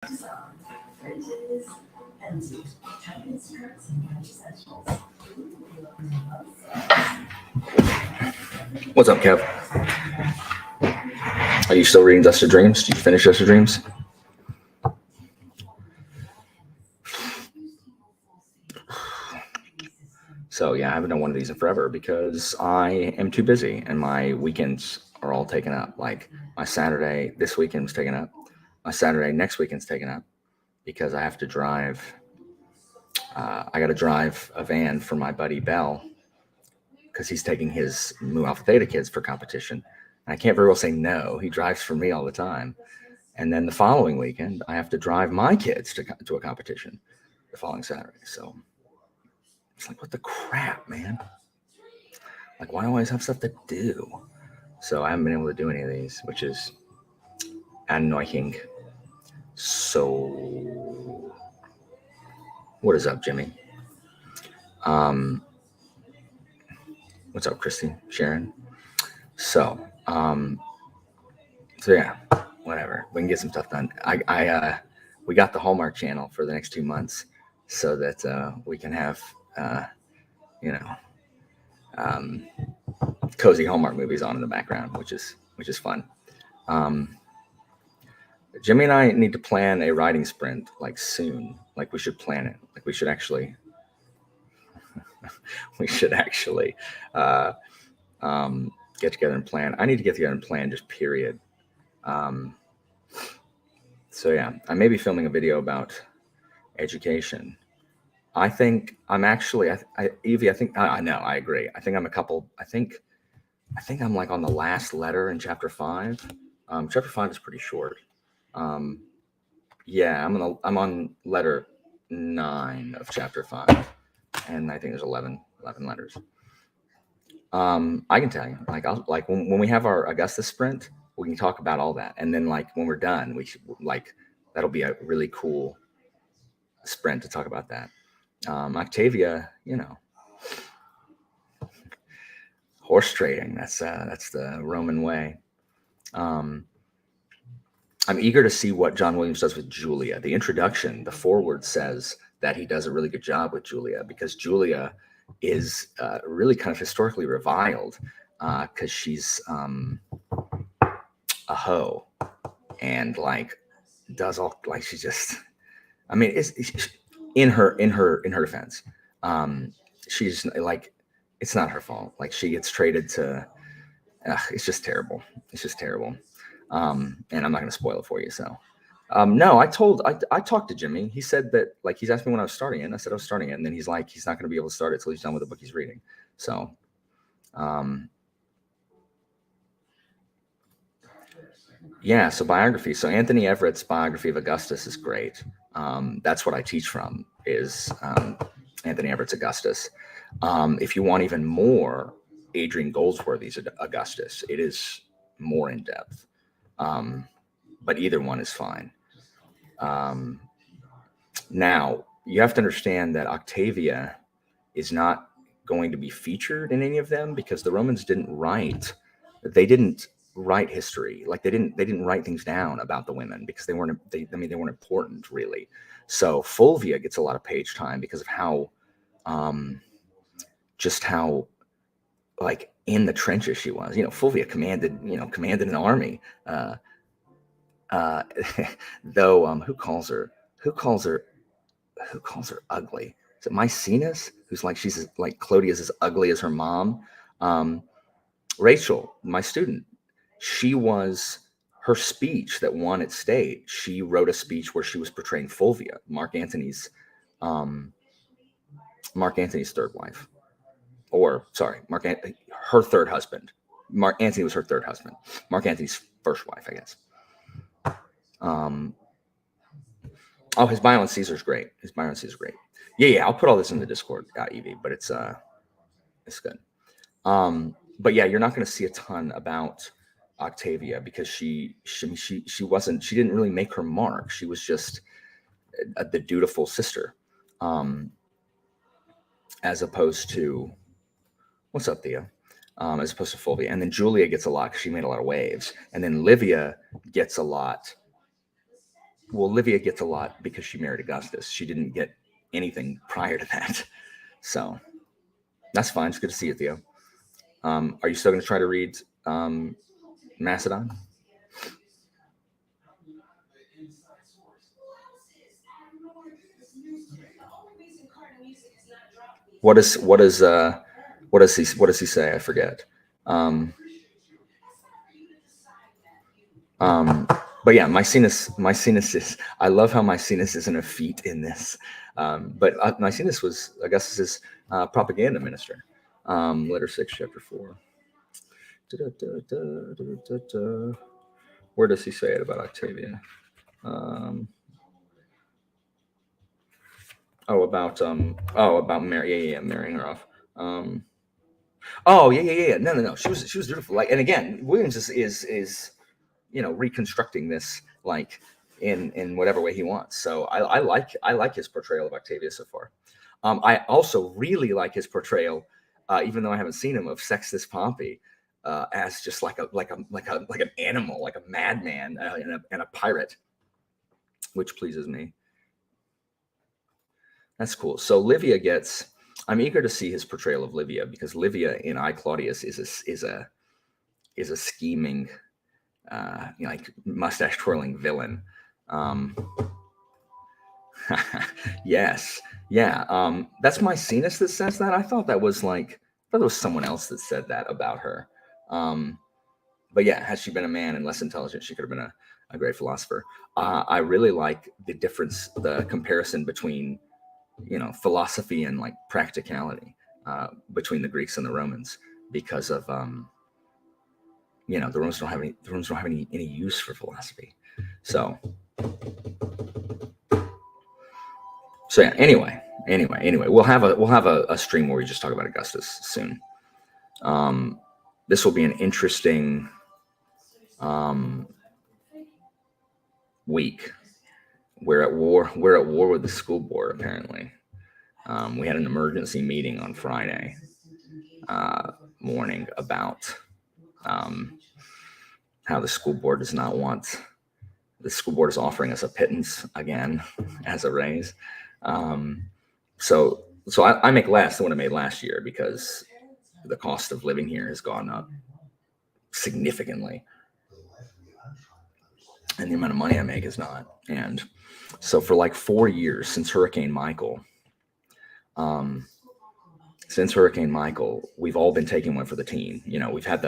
What's up, Kev? Are you still reading Dust of Dreams? Did you finish Dust of Dreams? So yeah, I haven't done one of these in forever because I am too busy and my weekends are all taken up. Like my Saturday this weekend's taken up. My Saturday next weekend's taken up because I have to drive. I got to drive a van for my buddy Bell because he's taking his Mu Alpha Theta kids for competition. And I can't very well say no. He drives for me all the time. And then the following weekend, I have to drive my kids to a competition the following Saturday. So it's like, what the crap, man? Like, why do I always have stuff to do? So I haven't been able to do any of these, which is annoying. So, what is up, Jimmy? What's up, Christy, Sharon? So yeah, whatever. We can get some stuff done. We got the Hallmark Channel for the next 2 months, so that we can have, you know, cozy Hallmark movies on in the background, which is fun. Jimmy and I need to plan a riding sprint like soon. Like we should plan it. Like we should actually get together and plan. I need to get together and plan just period. So yeah, I may be filming a video about education. I think I'm actually, Evie, I think, I know, I agree. I think I'm I think I'm like on the last letter in chapter 5. Chapter 5 is pretty short. Yeah, I'm on letter 9 of chapter 5, and I think there's 11 letters. I can tell you, like, when we have our Augusta sprint, we can talk about all that, and then like when we're done, we should that'll be a really cool sprint to talk about that. Octavia, horse trading. That's the Roman way. I'm eager to see what John Williams does with Julia. The introduction, the foreword says that he does a really good job with Julia because Julia is really kind of historically reviled because she's a hoe and like does all like she's just. I mean, it's in her defense. She's like, it's not her fault. Like she gets traded to. It's just terrible. It's just terrible. And I'm not going to spoil it for you. So, no, I talked to Jimmy. He said that, like, he's asked me when I was starting it. And I said I was starting it. And then he's like, he's not going to be able to start it till he's done with the book he's reading. So, yeah. So biography. So Anthony Everett's biography of Augustus is great. That's what I teach from is Anthony Everett's Augustus. If you want even more, Adrian Goldsworthy's Augustus. It is more in depth. But either one is fine. Now, you have to understand that Octavia is not going to be featured in any of them because the Romans didn't write history. Like they didn't write things down about the women because they weren't important really. So Fulvia gets a lot of page time because of how like in the trenches she was. Fulvia commanded an army. Though who calls her ugly? Is it Maecenas? Who's like she's like Clodia's as ugly as her mom. Rachel, my student, her speech that won at state. She wrote a speech where she was portraying Fulvia, Mark Antony's third wife, or sorry, her third husband. Mark Antony was her third husband. Mark Antony's first wife, I guess. His bio on Caesar's great. Yeah. I'll put all this in the Discord, Evie, but it's good. But yeah, you're not going to see a ton about Octavia because she didn't really make her mark. She was just the dutiful sister, as opposed to what's up, Thea? As opposed to Fulvia, and then Julia gets a lot because she made a lot of waves, and then Livia gets a lot well, Livia gets a lot because she married Augustus. She didn't get anything prior to that. So that's fine. It's good to see you, Theo. Are you still going to try to read Macedon? What does he say? I forget. Um, but yeah, Maecenas is. I love how Maecenas isn't a feat in this. But Maecenas was Augustus's propaganda minister. Letter 6, chapter 4. Where does he say it about Octavia? About marrying her off. Yeah. No. She was beautiful. Like, and again, Williams is reconstructing this like in whatever way he wants. So I like his portrayal of Octavia so far. I also really like his portrayal, even though I haven't seen him, of Sextus Pompey as just like an animal, like a madman and a pirate, which pleases me. That's cool. So Livia gets. I'm eager to see his portrayal of Livia, because Livia in I Claudius is a scheming, like mustache twirling villain. Yes, yeah. That's Maecenas that says that. I thought that was someone else that said that about her. But yeah, had she been a man and less intelligent, she could have been a great philosopher. I really like the comparison between philosophy and like practicality between the Greeks and the Romans, because of the Romans don't have any use for philosophy. So yeah. Anyway, we'll have a stream where we just talk about Augustus soon. This will be an interesting week. We're at war with the school board, apparently. We had an emergency meeting on Friday morning about how the school board is offering us a pittance again as a raise. So I make less than what I made last year, because the cost of living here has gone up significantly, and the amount of money I make is not. And so for like 4 years since Hurricane Michael, we've all been taking one for the team. We've had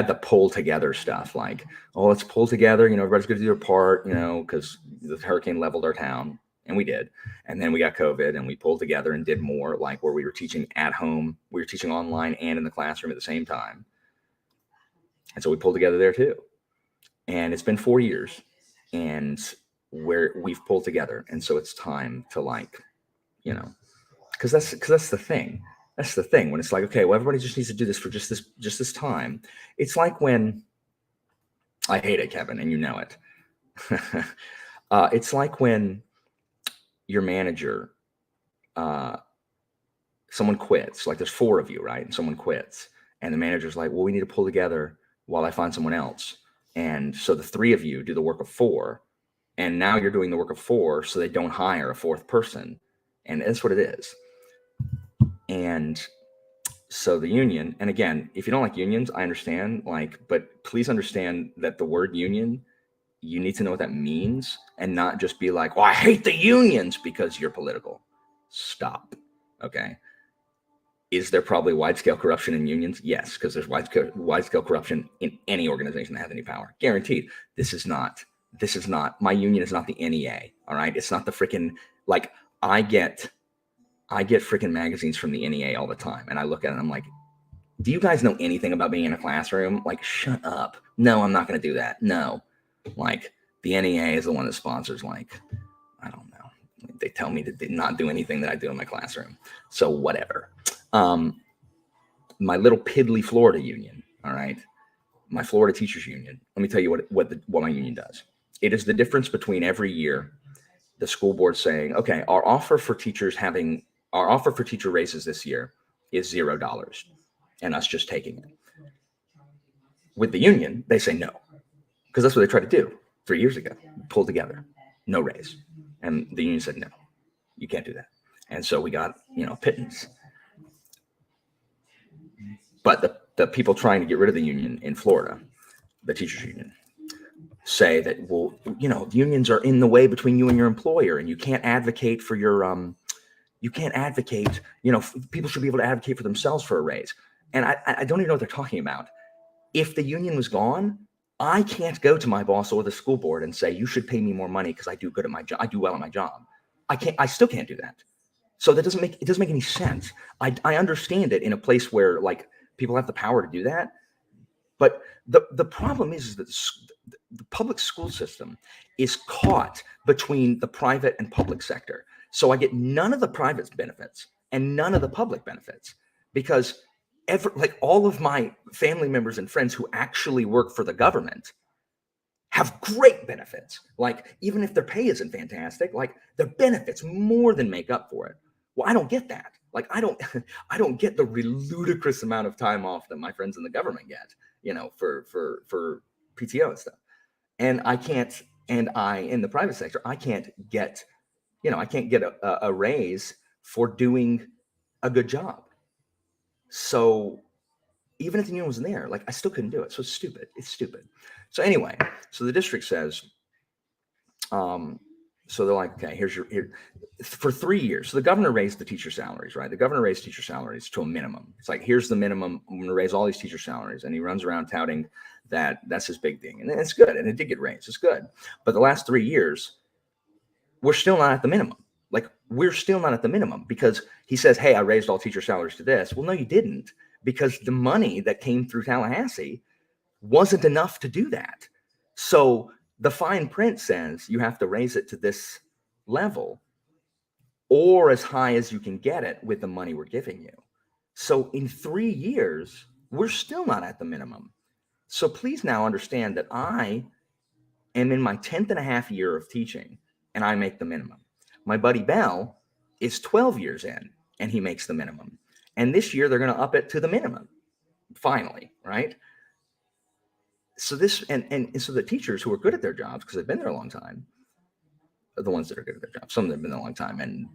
the pull together stuff, like, oh, let's pull together. Everybody's going to do their part, because the hurricane leveled our town, and we did. And then we got COVID, and we pulled together and did more, like where we were teaching at home, we were teaching online and in the classroom at the same time. And so we pulled together there too. And it's been 4 years, and where we've pulled together. And so it's time to because that's the thing. That's the thing, when it's like, okay, well, everybody just needs to do this for just this time. It's like when, I hate it, Kevin, and you know it. It's like when your manager, someone quits. Like, there's 4 of you, right? And someone quits, and the manager's like, well, we need to pull together while I find someone else. And so the 3 of you do the work of 4, and now you're doing the work of 4, so they don't hire a 4th person. And that's what it is. And so the union, and again, if you don't like unions, I understand, but please understand that the word union, you need to know what that means, and not just be like, well, I hate the unions because you're political. Stop. Okay. Is there probably wide-scale corruption in unions? Yes, because there's wide-scale corruption in any organization that has any power. Guaranteed. This is not, my union is not the NEA, all right? It's not the freaking, like, I get freaking magazines from the NEA all the time, and I look at it and I'm like, do you guys know anything about being in a classroom? Like, shut up. No, I'm not going to do that. No. Like, the NEA is the one that sponsors, like, I don't know. They tell me to not do anything that I do in my classroom. So whatever. My little piddly Florida union, all right? My Florida Teachers Union. Let me tell you what my union does. It is the difference between every year the school board saying, okay, our offer for teacher raises this year is $0, and us just taking it. With the union, they say no, because that's what they try to do. 3 years ago, pulled together, no raise. And the union said, no, you can't do that. And so we got, pittance. But the people trying to get rid of the union in Florida, the teachers union, say that, well, unions are in the way between you and your employer, and you can't advocate for your you can't advocate, people should be able to advocate for themselves for a raise. And I don't even know what they're talking about. If the union was gone, I can't go to my boss or the school board and say, you should pay me more money because I do good at my job. I do well at my job. I still can't do that. So it doesn't make any sense. I understand it in a place where like people have the power to do that. But the problem is that the public school system is caught between the private and public sector. So I get none of the private benefits and none of the public benefits because all of my family members and friends who actually work for the government have great benefits. Like even if their pay isn't fantastic, like their benefits more than make up for it. Well, I don't get that. Like I don't get the ludicrous amount of time off that my friends in the government get, for PTO and stuff. And I can't, in the private sector, I can't get, a raise for doing a good job. So even if the union wasn't there, like I still couldn't do it. So it's stupid. It's stupid. So anyway, so the district says, so they're like, okay, here for 3 years. So the governor raised the teacher salaries, right? The governor raised teacher salaries to a minimum. It's like, here's the minimum. I'm going to raise all these teacher salaries. And he runs around touting that that's his big thing. And it's good. And it did get raised. It's good. But the last 3 years, we're still not at the minimum. Like we're still not at the minimum because he says, hey, I raised all teacher salaries to this. Well, no, you didn't, because the money that came through Tallahassee wasn't enough to do that. So the fine print says you have to raise it to this level or as high as you can get it with the money we're giving you. So in 3 years, we're still not at the minimum. So please now understand that I am in my 10th and a half year of teaching and I make the minimum. My buddy Bell is 12 years in and he makes the minimum. And this year they're going to up it to the minimum, finally, right? So this, and so the teachers who are good at their jobs, because they've been there a long time, are the ones that are good at their jobs. Some of them have been there a long time and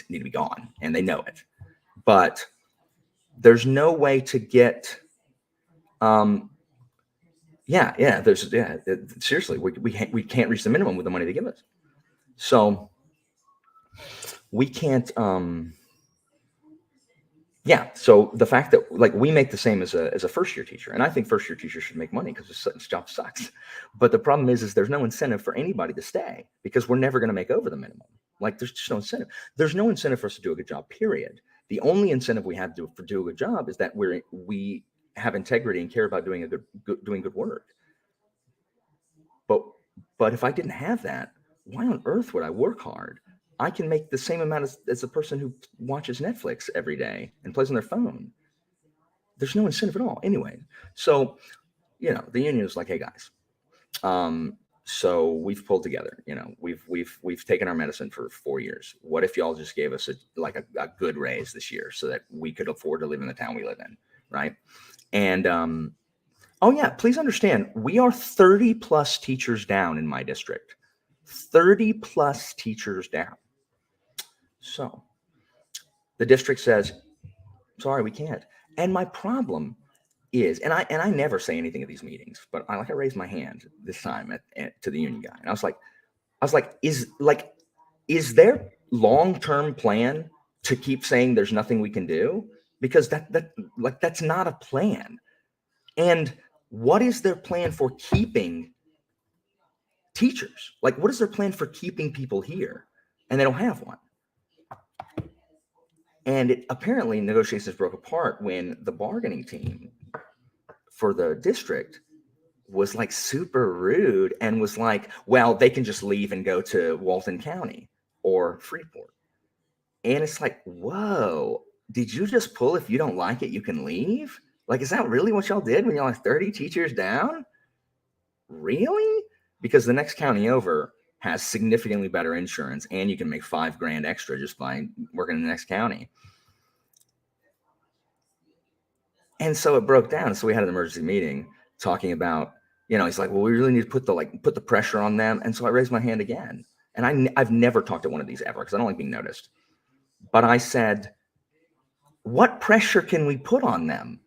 need to be gone, and they know it. But there's no way to get, seriously, we can't reach the minimum with the money they give us. So we can't, so the fact that like we make the same as a first year teacher, and I think first year teachers should make money because this job sucks. But the problem is there's no incentive for anybody to stay because we're never going to make over the minimum. Like there's just no incentive. There's no incentive for us to do a good job, period. The only incentive we have to do a good job is that we have integrity and care about doing good work. But if I didn't have that, why on earth would I work hard? I can make the same amount as the person who watches Netflix every day and plays on their phone. There's no incentive at all. Anyway, so, the union is like, hey guys, so we've pulled together, we've taken our medicine for 4 years. What if y'all just gave us a good raise this year so that we could afford to live in the town we live in, right? And, please understand, we are 30 plus teachers down in my district. 30 plus teachers down. So the district says, sorry, we can't. And my problem is, and I never say anything at these meetings, but I raised my hand this time to the union guy. And I was like, is their long-term plan to keep saying there's nothing we can do? Because that's not a plan. And what is their plan for keeping teachers? Like, what is their plan for keeping people here? And they don't have one. And apparently negotiations broke apart when the bargaining team for the district was like super rude and was like, well, they can just leave and go to Walton County or Freeport. And it's like, whoa, did you just pull if you don't like it, you can leave? Like, is that really what y'all did when y'all had 30 teachers down? Really? Because the next county over has significantly better insurance and you can make $5,000 extra just by working in the next county. And so it broke down. So we had an emergency meeting talking about, He's like, well, we really need to put the pressure on them. And so I raised my hand again. And I've never talked to one of these ever because I don't like being noticed. But I said, what pressure can we put on them?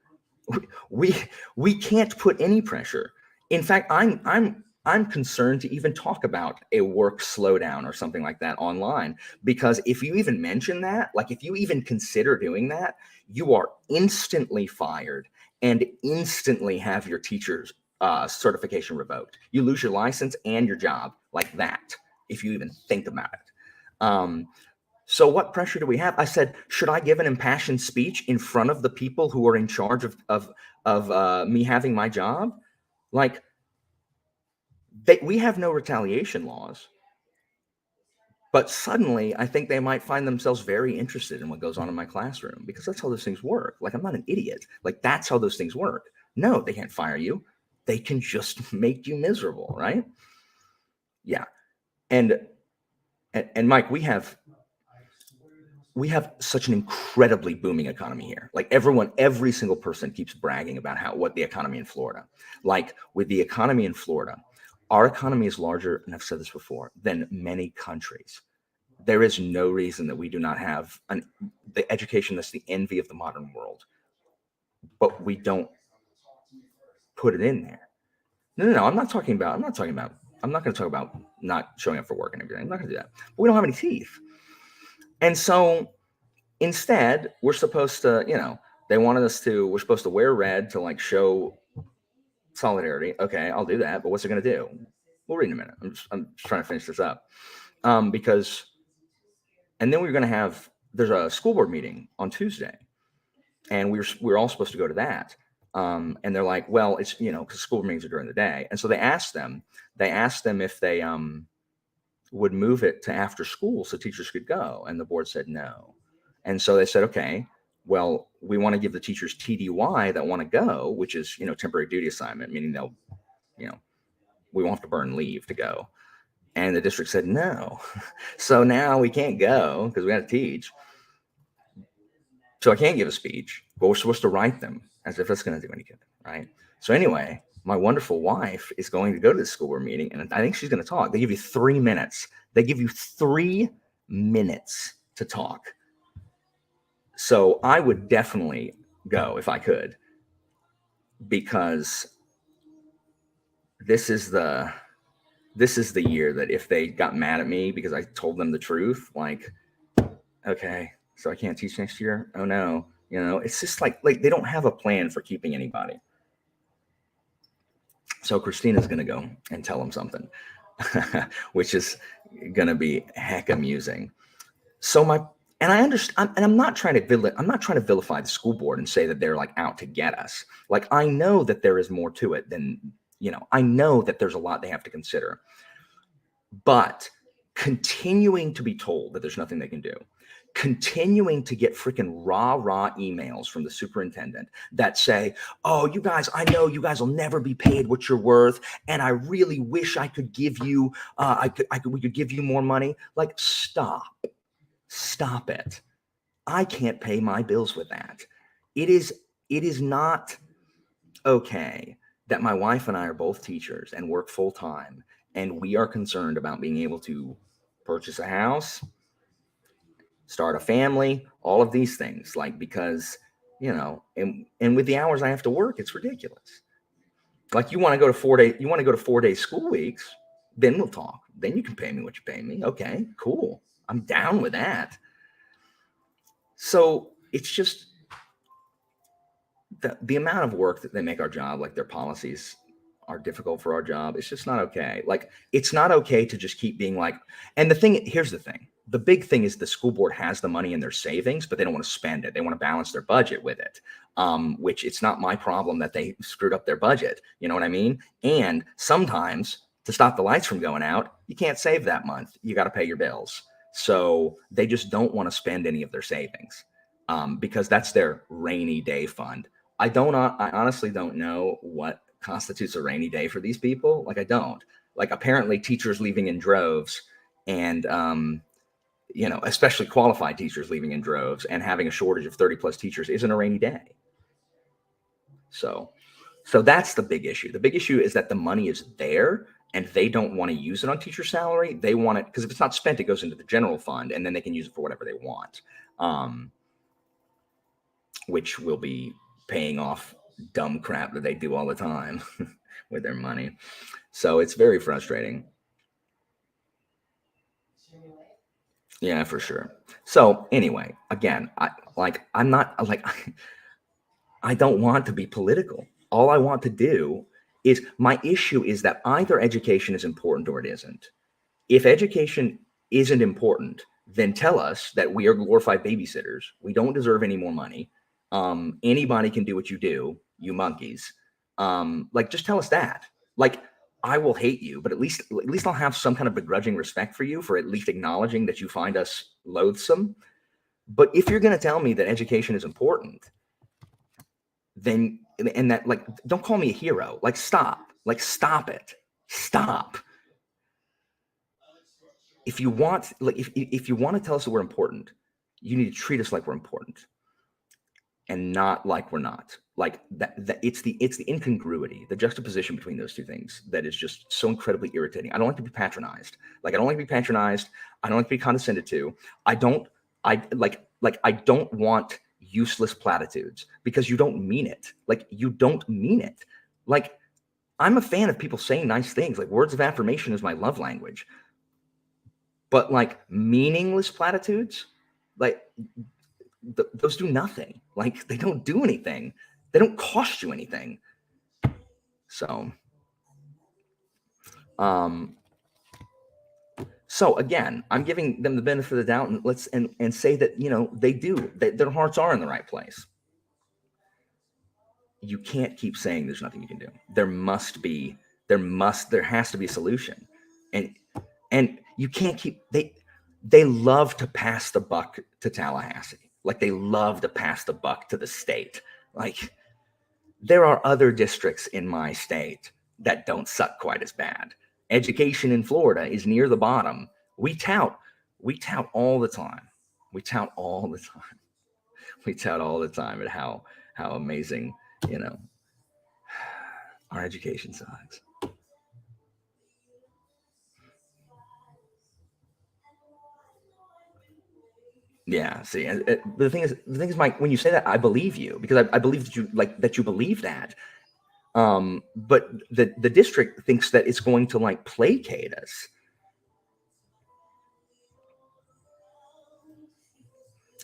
We we can't put any pressure. In fact, I'm concerned to even talk about a work slowdown or something like that online, because if you even mention that, like if you even consider doing that, you are instantly fired and instantly have your teacher's certification revoked. You lose your license and your job like that if you even think about it. So what pressure do we have? I said, should I give an impassioned speech in front of the people who are in charge of me having my job? Like, we have no retaliation laws, but suddenly I think they might find themselves very interested in what goes on in my classroom, because that's how those things work. Like, I'm not an idiot. Like, that's how those things work. No, they can't fire you. They can just make you miserable, right? Yeah. And Mike, we have such an incredibly booming economy here. Like, every single person keeps bragging about what the economy in Florida. Like, with the economy in Florida, our economy is larger, and I've said this before, than many countries. There is no reason that we do not have the education that's the envy of the modern world, but we don't put it in there. No. I'm not going to talk about not showing up for work and everything. I'm not going to do that. But we don't have any teeth. And so instead, we're supposed to, we're supposed to wear red to like show solidarity. Okay, I'll do that. But what's it going to do? We'll read in a minute. I'm just trying to finish this up. And then there's a school board meeting on Tuesday, and we're all supposed to go to that. And they're like, well, it's, because school board meetings are during the day. And so they asked them if they would move it to after school so teachers could go. And the board said no. And so they said, okay, well, we want to give the teachers TDY that want to go, which is, temporary duty assignment, meaning they'll, we won't have to burn leave to go. And the district said no. So now we can't go because we got to teach. So I can't give a speech, but we're supposed to write them as if that's going to do any good, right? So anyway, my wonderful wife is going to go to the school board meeting, and I think she's going to talk. They give you 3 minutes. They give you 3 minutes to talk. So I would definitely go if I could, because this is the year that if they got mad at me because I told them the truth, like, okay, so I can't teach next year. Oh no, it's just like they don't have a plan for keeping anybody. So Christina's going to go and tell them something, which is going to be heck amusing. So I understand, and I'm not trying to vilify the school board and say that they're like out to get us. Like, I know that there is more to it than, I know that there's a lot they have to consider, but continuing to be told that there's nothing they can do, continuing to get freaking rah emails from the superintendent that say, oh, you guys, I know you guys will never be paid what you're worth, and I really wish I could give you, we could give you more money. Like, stop it. I can't pay my bills with that. It is not okay that my wife and I are both teachers and work full time, and we are concerned about being able to purchase a house, start a family, all of these things, like, because, and with the hours I have to work, it's ridiculous. Like, you want to go to 4-day school weeks, then we'll talk. Then you can pay me what you pay me. Okay, cool. I'm down with that. So it's just the amount of work that they make our job, like their policies are difficult for our job. It's just not okay. Like, it's not okay to just keep being like, and here's the thing. The big thing is the school board has the money in their savings, but they don't want to spend it. They want to balance their budget with it, which it's not my problem that they screwed up their budget. You know what I mean? And sometimes to stop the lights from going out, you can't save that month. You got to pay your bills. So they just don't want to spend any of their savings because that's their rainy day fund. I honestly don't know what constitutes a rainy day for these people. Like, I don't. Like, apparently teachers leaving in droves, and especially qualified teachers leaving in droves, and having a shortage of 30 plus teachers isn't a rainy day. So So that's the big issue. The big issue is that the money is there and they don't want to use it on teacher salary. They want it because if it's not spent, it goes into the general fund and then they can use it for whatever they want, which will be paying off dumb crap that they do all the time with their money. So it's very frustrating. Yeah, for sure. So anyway, again, I'm not like I don't want to be political. All I want to do is my issue is that either education is important or it isn't. If education isn't important, then tell us that we are glorified babysitters. We don't deserve any more money. Anybody can do what you do, you monkeys. Like, just tell us that. Like, I will hate you, but at least I'll have some kind of begrudging respect for you for at least acknowledging that you find us loathsome. But if you're going to tell me that education is important, then and that like don't call me a hero. Like stop it. Stop. If you want if you want to tell us that we're important, you need to treat us like we're important and not like we're not. Like that it's the incongruity, the juxtaposition between those two things that is just so incredibly irritating. I don't like to be patronized. Like I don't like to be patronized. I don't like to be condescended to. I don't want useless platitudes because you don't mean it. Like you don't mean it. Like I'm a fan of people saying nice things. Like words of affirmation is my love language. But like meaningless platitudes, like those do nothing. Like they don't do anything. They don't cost you anything. So, so again, I'm giving them the benefit of the doubt, and let's and say that they do. Their hearts are in the right place. You can't keep saying there's nothing you can do. There has to be a solution, and you can't keep they love to pass the buck to Tallahassee. Like they love to pass the buck to the state. Like there are other districts in my state that don't suck quite as bad. Education in Florida is near the bottom. We tout all the time. We tout all the time. We tout all the time at how amazing, our education sucks. Yeah. See, the thing is, Mike, when you say that, I believe you because I believe that you believe that. But the district thinks that it's going to like placate us.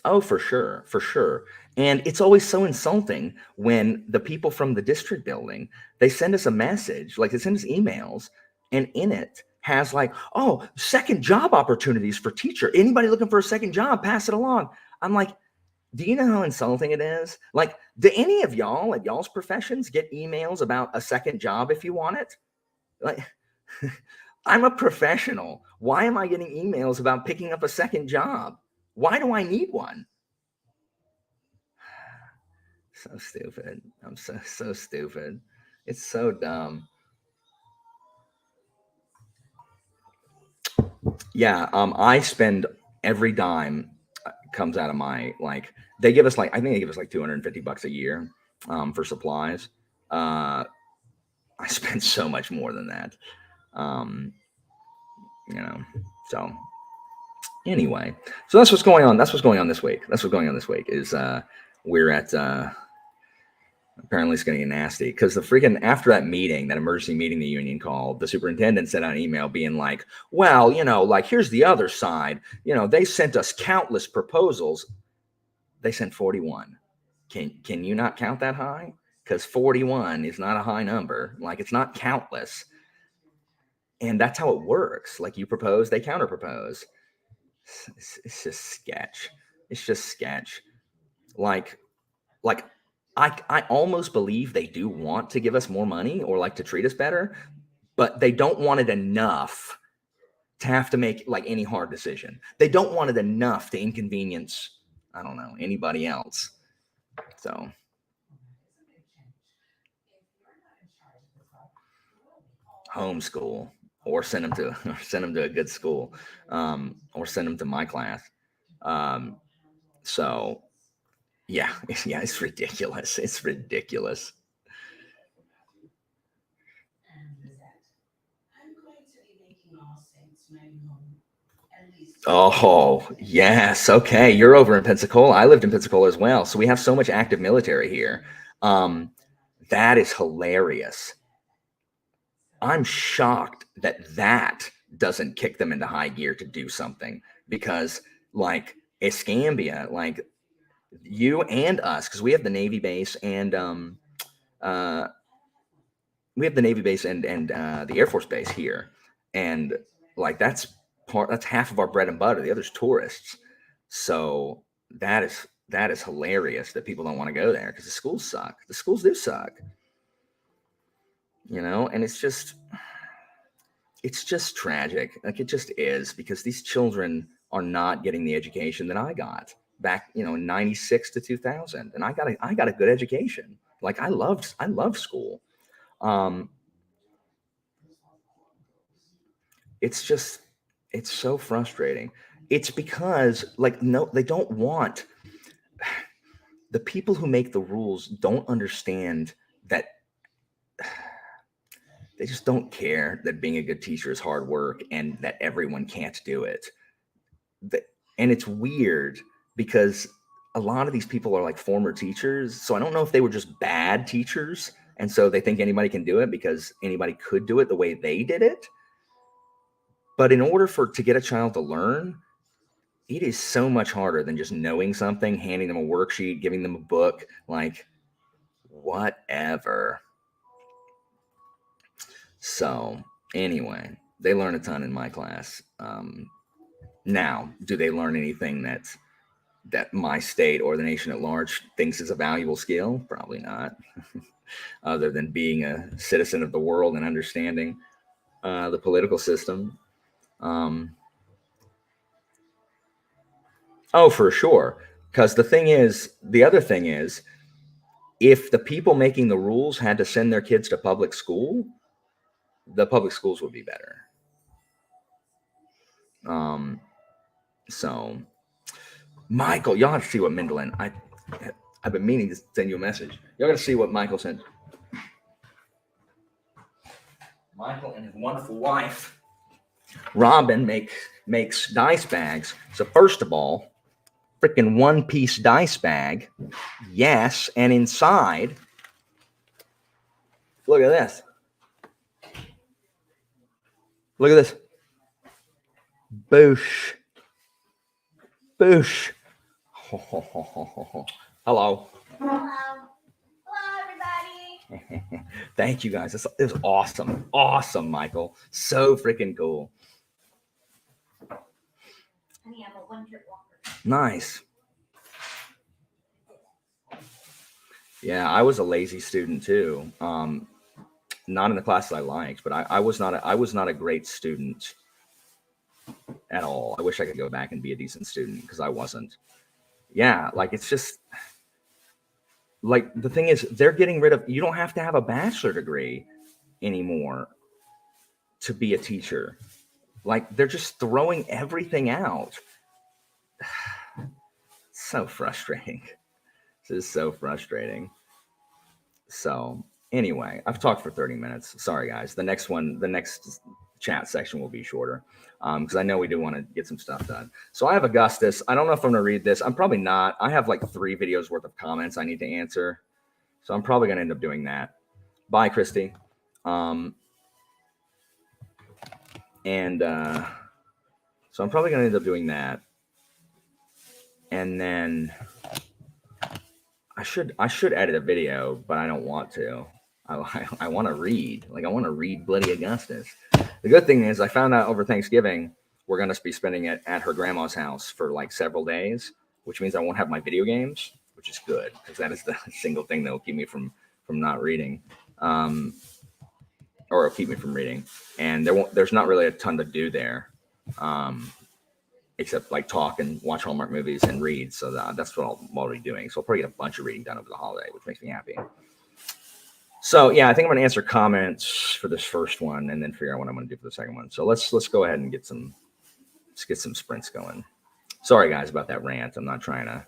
Oh, for sure, for sure. And it's always so insulting when the people from the district building, they send us a message, like they send us emails, and in it has like, oh, second job opportunities for teacher. Anybody looking for a second job, pass it along. I'm like, do you know how insulting it is? Like, do any of y'all at y'all's professions get emails about a second job if you want it? Like, I'm a professional. Why am I getting emails about picking up a second job? Why do I need one? So stupid. I'm so stupid. It's so dumb. Yeah, I spend every dime comes out of my like they give us like I think they give us like $250 a year for supplies. I spend so much more than that. Um, you know, so anyway, so that's what's going on. That's what's going on this week. That's what's going on this week is we're at apparently it's going to get nasty because the freaking after that meeting, that emergency meeting the union called, the superintendent sent out an email being like, well, like here's the other side. They sent us countless proposals. They sent 41. Can you not count that high? Because 41 is not a high number. Like it's not countless. And that's how it works. Like you propose, they counter propose. It's just sketch. It's just sketch. Like I almost believe they do want to give us more money or like to treat us better, but they don't want it enough to have to make like any hard decision. They don't want it enough to inconvenience, I don't know, anybody else. So homeschool or send them to a good school, or send them to my class. So yeah, yeah, it's ridiculous. It's ridiculous. Oh, yes. Okay. You're over in Pensacola. I lived in Pensacola as well. So we have so much active military here. That is hilarious. I'm shocked that doesn't kick them into high gear to do something because, like, Escambia, like you and us, because we have the Navy base and uh, the Air Force base here, and like that's half of our bread and butter. The other's tourists, so that is hilarious that people don't want to go there because the schools suck. The schools do suck, and it's just tragic. Like it just is because these children are not getting the education that I got back, in 96 to 2000. And I got a good education. Like I loved school. Um, it's just, it's so frustrating. It's because like, no, they don't want the people who make the rules don't understand that they just don't care that being a good teacher is hard work and that everyone can't do it. And it's weird because a lot of these people are like former teachers. So I don't know if they were just bad teachers. And so they think anybody can do it because anybody could do it the way they did it. But in order to get a child to learn, it is so much harder than just knowing something, handing them a worksheet, giving them a book, like whatever. So anyway, they learn a ton in my class. Now, do they learn anything that my state or the nation at large thinks is a valuable skill? Probably not, other than being a citizen of the world and understanding the political system. Um, oh, for sure. Because the other thing is, if the people making the rules had to send their kids to public school, the public schools would be better. Um, so, Michael, y'all have to see what Mindlin. I've been meaning to send you a message. Y'all got to see what Michael sent. Michael and his wonderful wife, Robin, makes dice bags. So first of all, freaking one-piece dice bag, yes, and inside, look at this. Look at this. Boosh. Boosh. Hello. Hello. Hello, everybody. Thank you guys. It was awesome. Awesome, Michael. So freaking cool. Honey, I'm a one-trip walker. Nice. Yeah, I was a lazy student too. Not in the classes I liked, but I was not a great student at all. I wish I could go back and be a decent student because I wasn't. Yeah, like it's just like the thing is they're getting rid of you don't have to have a bachelor degree anymore to be a teacher. Like they're just throwing everything out. So frustrating. This is so frustrating. So anyway, I've talked for 30 minutes. Sorry guys. The next chat section will be shorter. Because I know we do want to get some stuff done. So I have Augustus. I don't know if I'm going to read this. I'm probably not. I have like 3 videos worth of comments I need to answer. So I'm probably going to end up doing that. Bye, Christy. And so I'm probably going to end up doing that. And then I should edit a video, but I don't want to. I want to read. Like I want to read Bloody Augustus. The good thing is I found out over Thanksgiving we're going to be spending it at her grandma's house for like several days, which means I won't have my video games, which is good because that is the single thing that will keep me from not reading, or it'll keep me from reading. And there's not really a ton to do there, except like talk and watch Hallmark movies and read. So that's what I'm already doing. So I'll probably get a bunch of reading done over the holiday, which makes me happy. So yeah, I think I'm going to answer comments for this first one and then figure out what I'm going to do for the second one. So let's go ahead and get some sprints going. Sorry guys about that rant. I'm not trying to.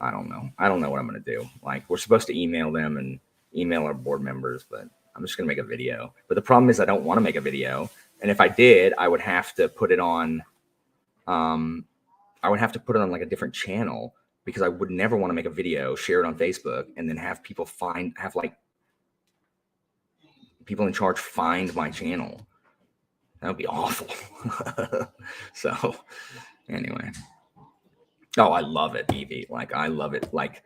I don't know what I'm going to do. Like we're supposed to email them and email our board members, but I'm just going to make a video. But the problem is I don't want to make a video And if I did, I would have to put it on. I would have to put it on like a different channel because I would never want to make a video, share it on Facebook, and then have people have like people in charge find my channel. That would be awful. So anyway. Oh, I love it, Evie. Like I love it. Like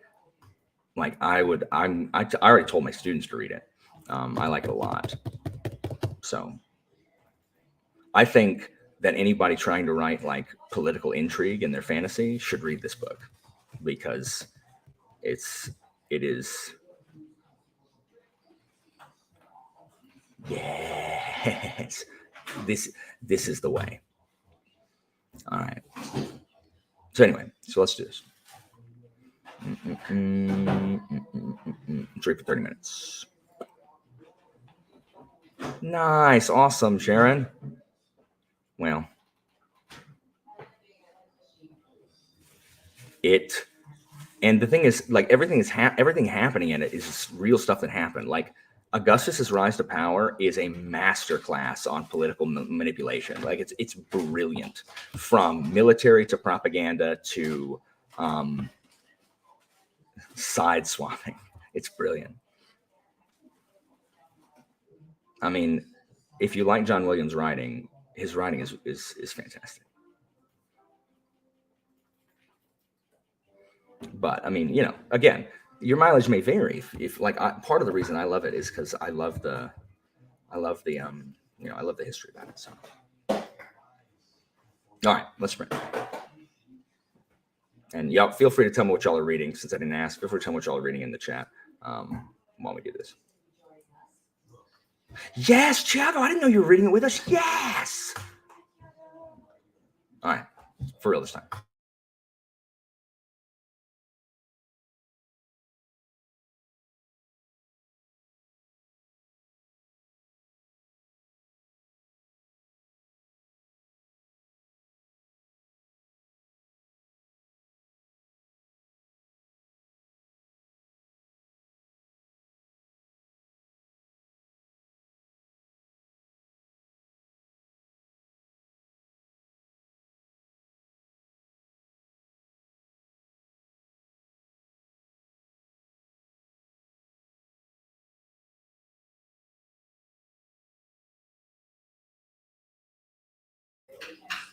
I already told my students to read it. I like it a lot. So I think that anybody trying to write like political intrigue in their fantasy should read this book because it is yes. This is the way. All right. So anyway, so let's do this. Let's read for 30 minutes. Nice. Awesome, Sharon. Well, and the thing is, like everything happening in it is just real stuff that happened. Like Augustus's rise to power is a masterclass on political manipulation. Like it's brilliant, from military to propaganda to side swapping. It's brilliant. I mean, if you like John Williams' writing, his writing is fantastic. But I mean, again, your mileage may vary. If like part of the reason I love it is because I love the I love the history about it. So, all right, let's sprint. And y'all feel free to tell me what y'all are reading. Since I didn't ask, feel free to tell me what y'all are reading in the chat while we do this. Yes, Chiago, I didn't know you were reading it with us. Yes. All right, for real this time.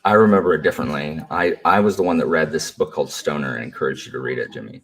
I remember it differently. I was the one that read this book called Stoner and encouraged you to read it, Jimmy.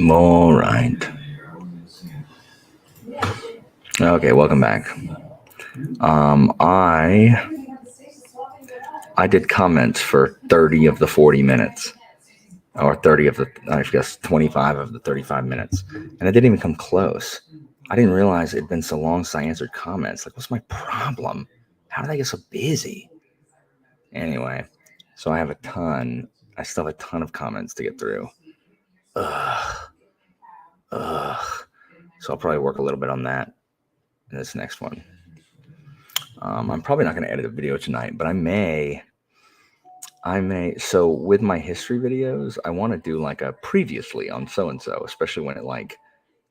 All right. Okay, welcome back. Um, I I did comments for 30 of the 40 minutes, or 30 of the, I guess 25 of the 35 minutes, and I didn't even come close. I didn't realize it'd been so long since I answered comments. Like, what's my problem? How did I get so busy? Anyway, so I still have a ton of comments to get through. Ugh. So I'll probably work a little bit on that in this next one. I'm probably not going to edit a video tonight, but I may. So with my history videos, I want to do like a previously on so and so, especially when it like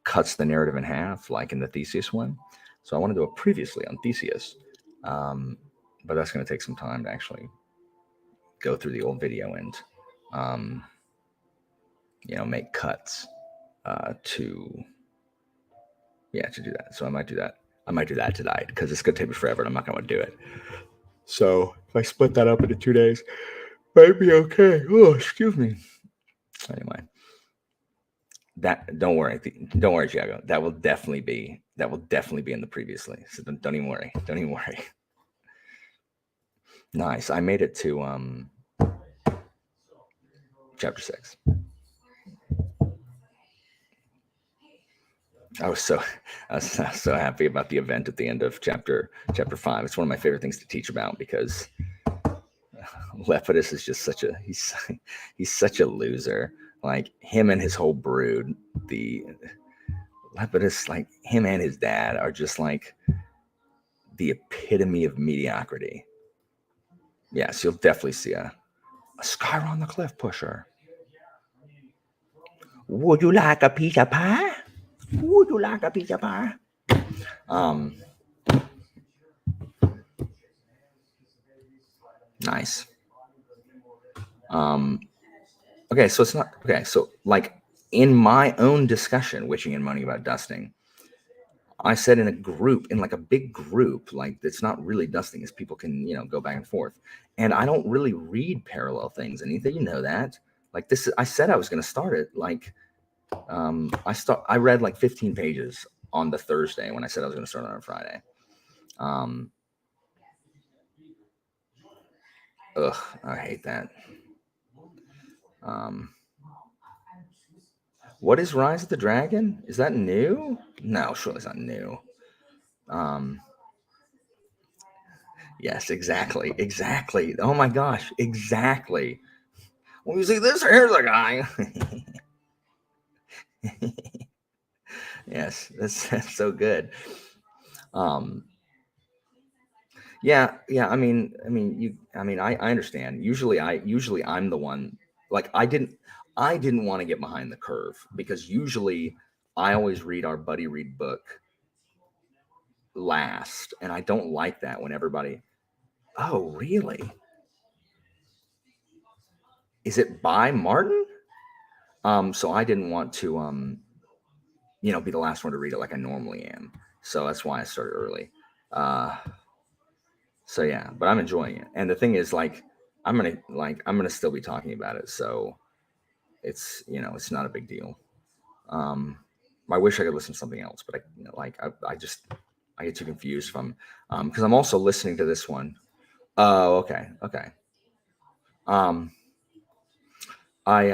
cuts the narrative in half, like in the Theseus one. So I want to do a previously on Theseus, but that's going to take some time to actually go through the old video and, make cuts to do that. So I might do that. I might do that tonight because it's going to take me forever and I'm not going to do it. So if I split that up into 2 days, might be okay. Oh, excuse me. Anyway, don't worry, Thiago. That will definitely be in the previously. So don't even worry. Don't even worry. Nice. I made it to chapter 6. I was so happy about the event at the end of chapter 5. It's one of my favorite things to teach about because Lepidus is just he's such a loser. Like him and his whole brood, the Lepidus, like him and his dad are just like the epitome of mediocrity. Yes, you'll definitely see a Skyr on the cliff pusher. Would you like a piece of pie? Would you like a piece of pie? Nice. Okay, so it's not okay. So like in my own discussion, witching and moaning about dusting, I said in a group, in like a big group, like it's not really dusting, as people can, go back and forth. And I don't really read parallel things, Anita. You know that. Like this, I said I was going to start it. Like, I read like 15 pages on the Thursday when I said I was going to start on a Friday. I hate that. What is Rise of the Dragon? Is that new? No, surely it's not new. Yes, exactly. Oh my gosh, exactly. When you see this, here's a guy. Yes, that's so good. Yeah. I understand. Usually I'm the one. Like I didn't want to get behind the curve because usually I always read our buddy read book last, and I don't like that when everybody. Oh, really? Is it by Martin? So I didn't want to be the last one to read it like I normally am. So that's why I started early. So yeah, but I'm enjoying it. And the thing is, like, I'm gonna still be talking about it. So it's not a big deal. I wish I could listen to something else, but I just I get too confused from because I'm also listening to this one. Oh, okay. Um, I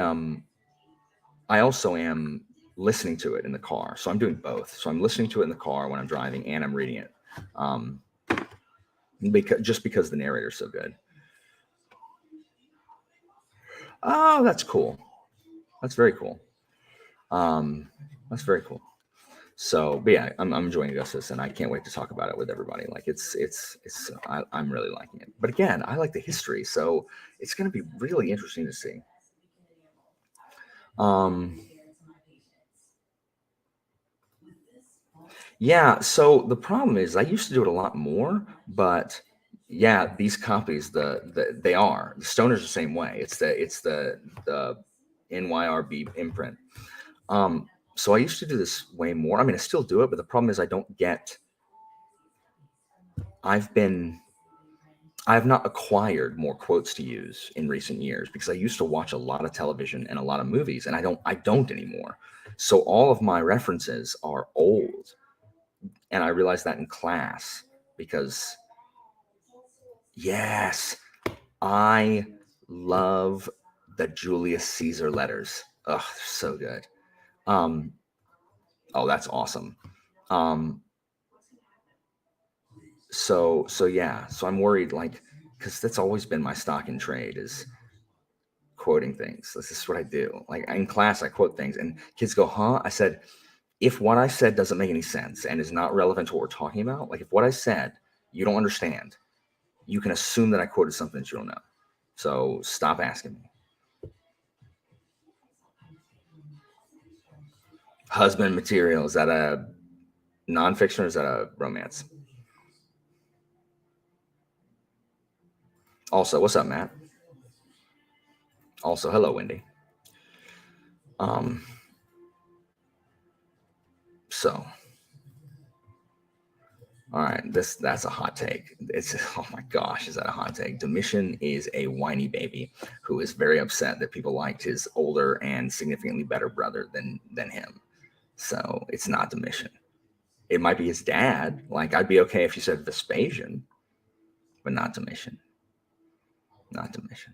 also am listening to it in the car, so I'm doing both. So I'm listening to it in the car when I'm driving, and I'm reading it. Because the narrator's so good. Oh, that's cool. That's very cool. That's very cool. So, but yeah, I'm enjoying Justice, and I can't wait to talk about it with everybody. Like I'm really liking it. But again, I like the history, so it's going to be really interesting to see. Yeah. So the problem is, I used to do it a lot more, but yeah, these copies, they are the Stoner's the same way. It's the NYRB imprint. So I used to do this way more. I mean, I still do it, but the problem is I I have not acquired more quotes to use in recent years because I used to watch a lot of television and a lot of movies, and I don't anymore. So all of my references are old, and I realized that in class because yes, I love the Julius Caesar letters. Oh, so good. Um, oh, that's awesome. Um, so yeah, so I'm worried, like, because that's always been my stock in trade is quoting things. This is what I do. Like in class, I quote things, and kids go, "Huh?" I said, if what I said doesn't make any sense and is not relevant to what we're talking about, like if what I said you don't understand, you can assume that I quoted something that you don't know. So stop asking me. Husband material, is that a nonfiction or is that a romance? Also, what's up, Matt? Also, hello, Wendy. So all right, that's a hot take. It's oh my gosh, is that a hot take? Domitian is a whiny baby who is very upset that people liked his older and significantly better brother than him. So it's not Domitian. It might be his dad. Like I'd be okay if you said Vespasian, but not Domitian. Not Domitian.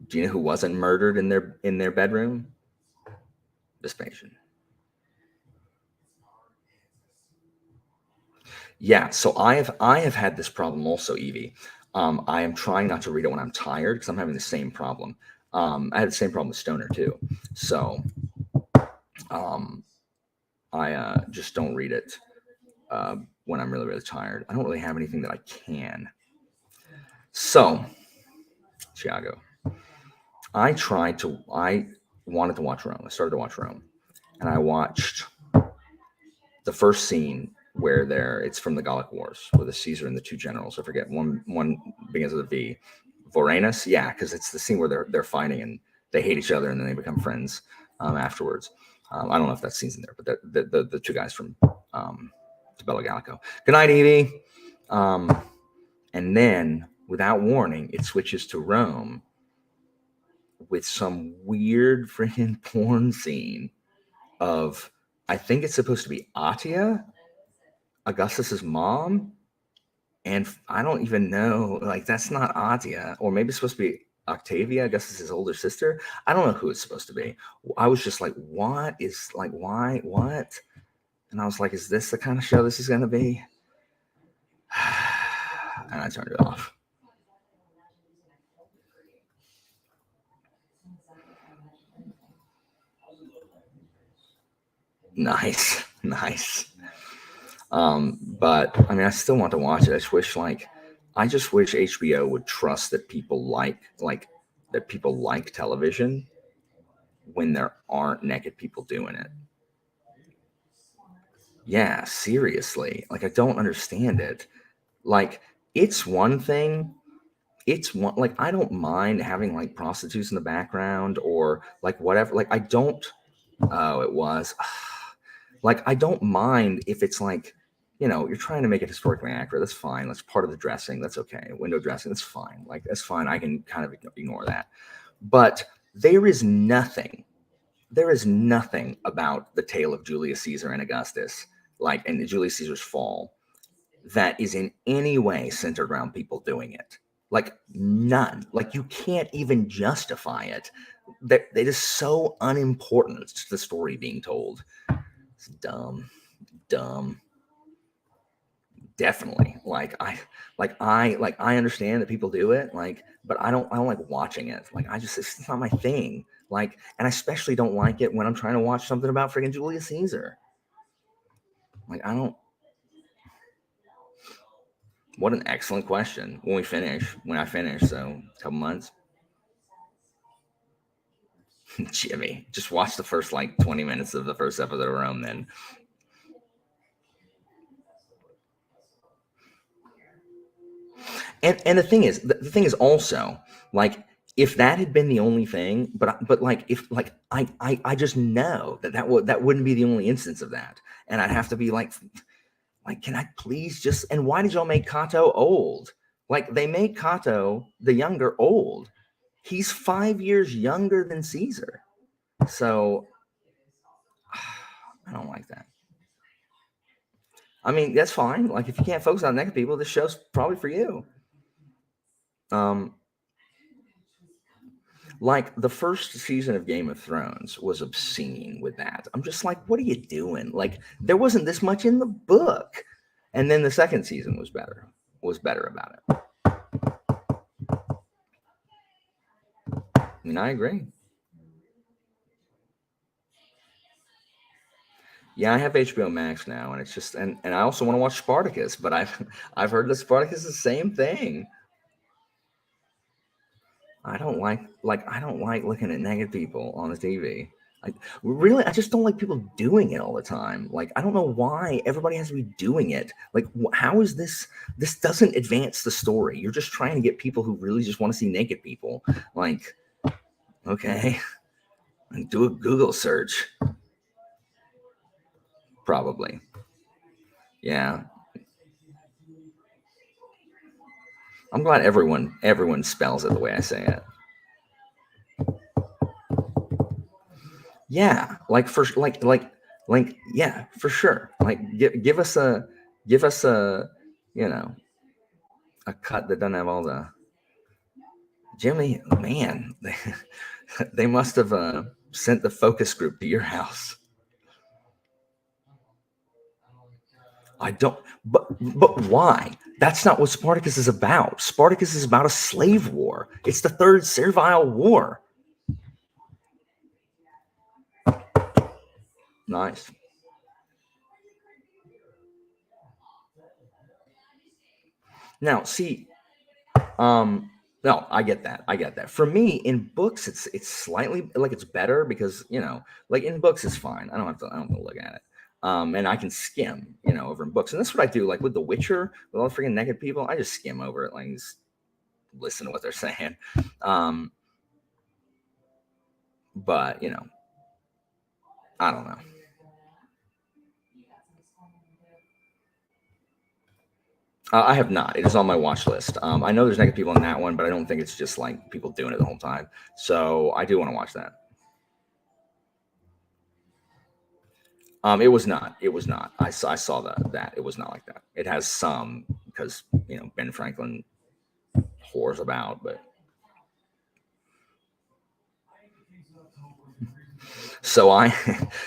Do you know who wasn't murdered in their bedroom? Vespasian. Yeah, so I have had this problem also, Evie. I am trying not to read it when I'm tired because I'm having the same problem. I had the same problem with Stoner too. So um, I just don't read it when I'm really, really tired. I don't really have anything that I can. So, Thiago, I wanted to watch Rome. I started to watch Rome, and I watched the first scene where it's from the Gallic Wars, where the Caesar and the two generals, I forget, one begins with a V. Vorenus, yeah, because it's the scene where they're fighting and they hate each other and then they become friends afterwards. I don't know if that scene's in there, but the two guys from Bello Gallico. Good night, Evie. And then, without warning, it switches to Rome with some weird freaking porn scene of, I think it's supposed to be Atia, Augustus's mom, and I don't even know, like that's not Atia, or maybe it's supposed to be Octavia, Augustus's older sister. I don't know who it's supposed to be. I was just like, what is like, why, what? And I was like, is this the kind of show this is going to be? And I turned it off. Nice, nice. But I mean, I still want to watch it. I just wish HBO would trust that people like television when there aren't naked people doing it. Yeah, seriously. Like I don't understand it. Like it's one thing. It's one like I don't mind having like prostitutes in the background or like whatever. Like I don't. Oh, it was. Like I don't mind if it's like, you're trying to make it historically accurate. That's fine. That's part of the dressing. That's okay. Window dressing. That's fine. Like that's fine. I can kind of ignore that. But there is nothing about the tale of Julius Caesar and Augustus, like and Julius Caesar's fall, that is in any way centered around people doing it. Like none. Like you can't even justify it. That it is so unimportant to the story being told. It's dumb. Definitely. I understand that people do it, but I don't like watching it. Like it's not my thing. Like, and I especially don't like it when I'm trying to watch something about freaking Julius Caesar. Like, I don't. What an excellent question. When I finish, so a couple months. Jimmy, just watch the first like 20 minutes of the first episode of Rome then. And the thing is also like if that had been the only thing, but like if like I just know that wouldn't be the only instance of that, and I'd have to be like can I please just, and why did y'all make Kato old? Like they made Kato the younger old. He's 5 years younger than Caesar. So I don't like that. I mean, that's fine. Like if you can't focus on naked people, this show's probably for you. Like the first season of Game of Thrones was obscene with that. I'm just like, what are you doing? Like there wasn't this much in the book. And then the second season was better about it. I mean, I agree. Yeah, I have HBO Max now, and it's just and I also want to watch Spartacus, but I've heard that Spartacus is the same thing. I don't like looking at naked people on the TV. I just don't like people doing it all the time. Like I don't know why everybody has to be doing it. Like how is this? This doesn't advance the story. You're just trying to get people who really just want to see naked people. Like, okay, do a Google search. Probably. Yeah. I'm glad everyone spells it the way I say it. Yeah, like for yeah, for sure. Like give us a you know a cut that doesn't have all the Jimmy. Man, they must have sent the focus group to your house. I don't, but why? That's not what Spartacus is about. Spartacus is about a slave war. It's the third servile war. Nice. Now, see, no, I get that. For me, in books, it's slightly like it's better because like in books, it's fine. I don't have to look at it. And I can skim, over in books, and that's what I do. Like with The Witcher, with all the freaking naked people, I just skim over it, like just listen to what they're saying. But I don't know. I have not. It is on my watch list. I know there's naked people in that one, but I don't think it's just like people doing it the whole time. So I do want to watch that. It was not. It was not. I saw that. It was not like that. It has some because Ben Franklin whores about, but so I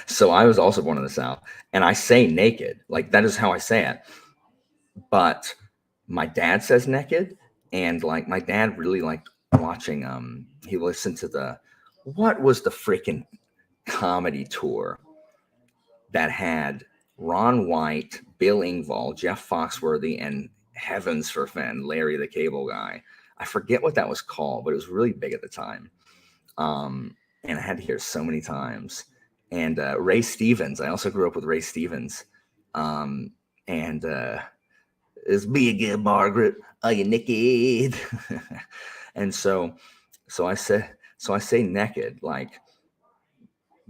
so I was also born in the South, and I say naked. Like that is how I say it. But my dad says naked, and like my dad really liked watching. He listened to what was the freaking comedy tour that had Ron White, Bill Engvall, Jeff Foxworthy, and heavens for Finn, Larry the Cable Guy. I forget what that was called, but it was really big at the time. And I had to hear it so many times. And Ray Stevens, I also grew up with Ray Stevens. And it's be again, Margaret. Are you naked? And so I say naked, like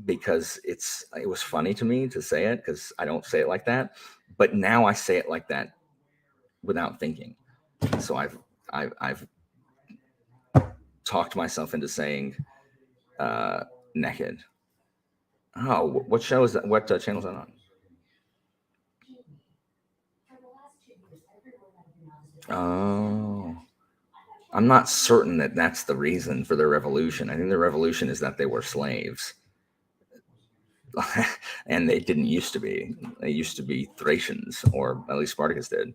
because it was funny to me to say it because I don't say it like that, but now I say it like that without thinking. So I've talked myself into saying naked. Oh, what show is that? What channel is that on? Oh, I'm not certain that that's the reason for their revolution. I think the revolution is that they were slaves. And they didn't used to be. They used to be Thracians, or at least Spartacus did.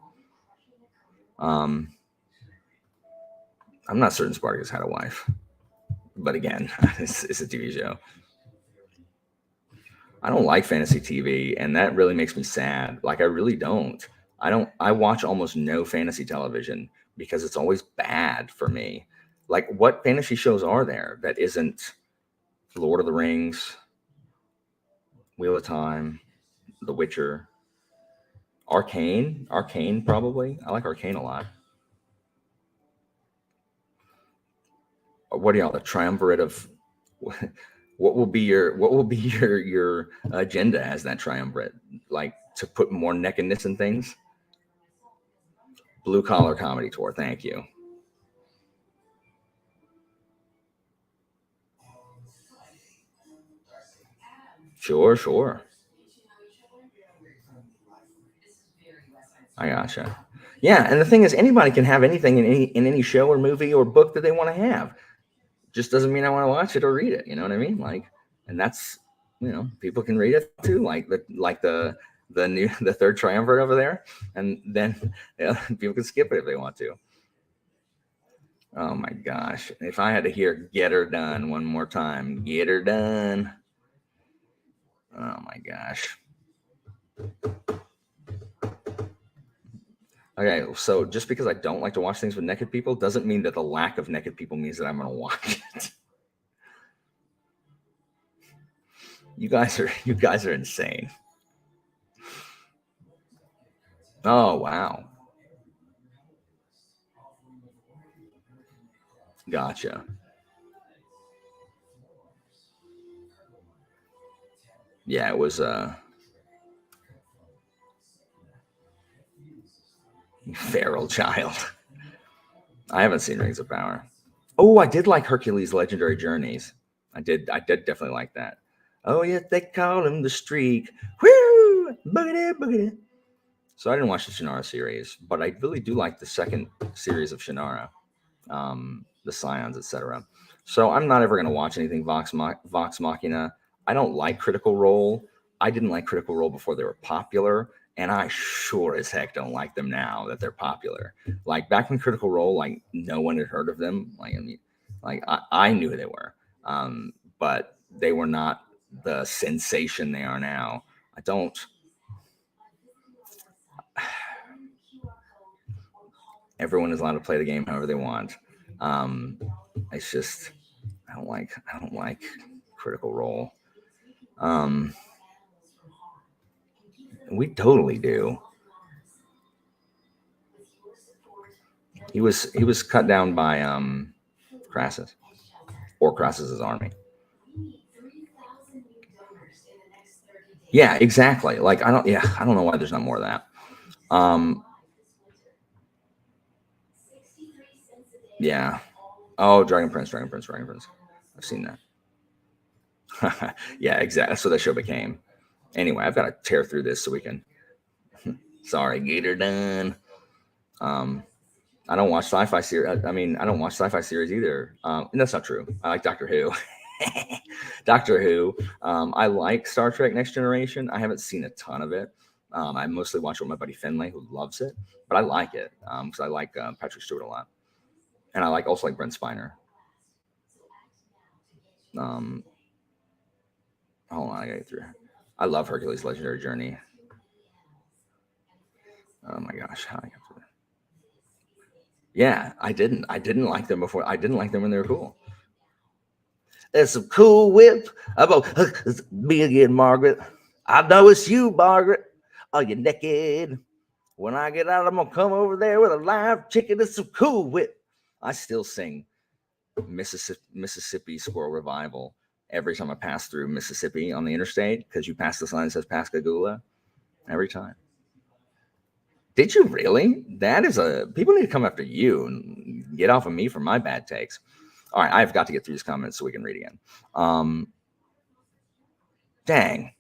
I'm not certain Spartacus had a wife, but again, it's a TV show. I don't like fantasy TV, and that really makes me sad. Like I really don't. I watch almost no fantasy television because it's always bad for me. Like what fantasy shows are there that isn't Lord of the Rings, Wheel of Time, The Witcher, Arcane probably. I like Arcane a lot. What are y'all, the triumvirate of what will be your agenda as that triumvirate? Like to put more nakedness in things? Blue Collar Comedy Tour. Thank you. Sure. I gotcha. Yeah, and the thing is, anybody can have anything in any show or movie or book that they want to have. Just doesn't mean I want to watch it or read it. You know what I mean? Like, and that's, people can read it too, like the third triumvirate over there, and then people can skip it if they want to. Oh my gosh! If I had to hear "Get Her Done" one more time, "Get Her Done." Oh my gosh. Okay, so just because I don't like to watch things with naked people doesn't mean that the lack of naked people means that I'm going to watch it. You guys are insane. Oh wow. Gotcha. Yeah, it was feral child. I haven't seen Rings of Power. Oh, I did like Hercules' Legendary Journeys. I did definitely like that. Oh yeah, they call him the Streak. Woo! Boogity. So I didn't watch the Shannara series, but I really do like the second series of Shannara, the Scions, etc. So I'm not ever going to watch anything Vox Machina. I don't like Critical Role. I didn't like Critical Role before they were popular, and I sure as heck don't like them now that they're popular. Like back when Critical Role, like no one had heard of them. I knew who they were, but they were not the sensation they are now. I don't. Everyone is allowed to play the game however they want. It's just I don't like Critical Role. We totally do. He was cut down by Crassus or Crassus's army. Yeah, exactly. Like I don't know why there's not more of that. Yeah. Oh, Dragon Prince. I've seen that. Yeah, exactly. That's what that show became. Anyway, I've got to tear through this so we can. Sorry, get her done. I don't watch sci-fi series. I mean, I don't watch sci-fi series either. And that's not true. I like Doctor Who. Doctor Who. I like Star Trek Next Generation. I haven't seen a ton of it. I mostly watch it with my buddy Finlay, who loves it, but I like it because I like Patrick Stewart a lot, and I also like Brent Spiner. Um, Hold on, I gotta get through. I love Hercules' Legendary Journey. Oh my gosh, how I got through. Yeah, I didn't like them before. I didn't like them when they were cool. There's some Cool Whip about me again, Margaret. I know it's you, Margaret. Are you naked? When I get out, I'm gonna come over there with a live chicken and some Cool Whip. I still sing Mississippi Squirrel Revival every time I pass through Mississippi on the interstate because you pass the sign that says Pascagoula every time. Did you really? That is people need to come after you and get off of me for my bad takes. All right, I've got to get through these comments so we can read again. Dang.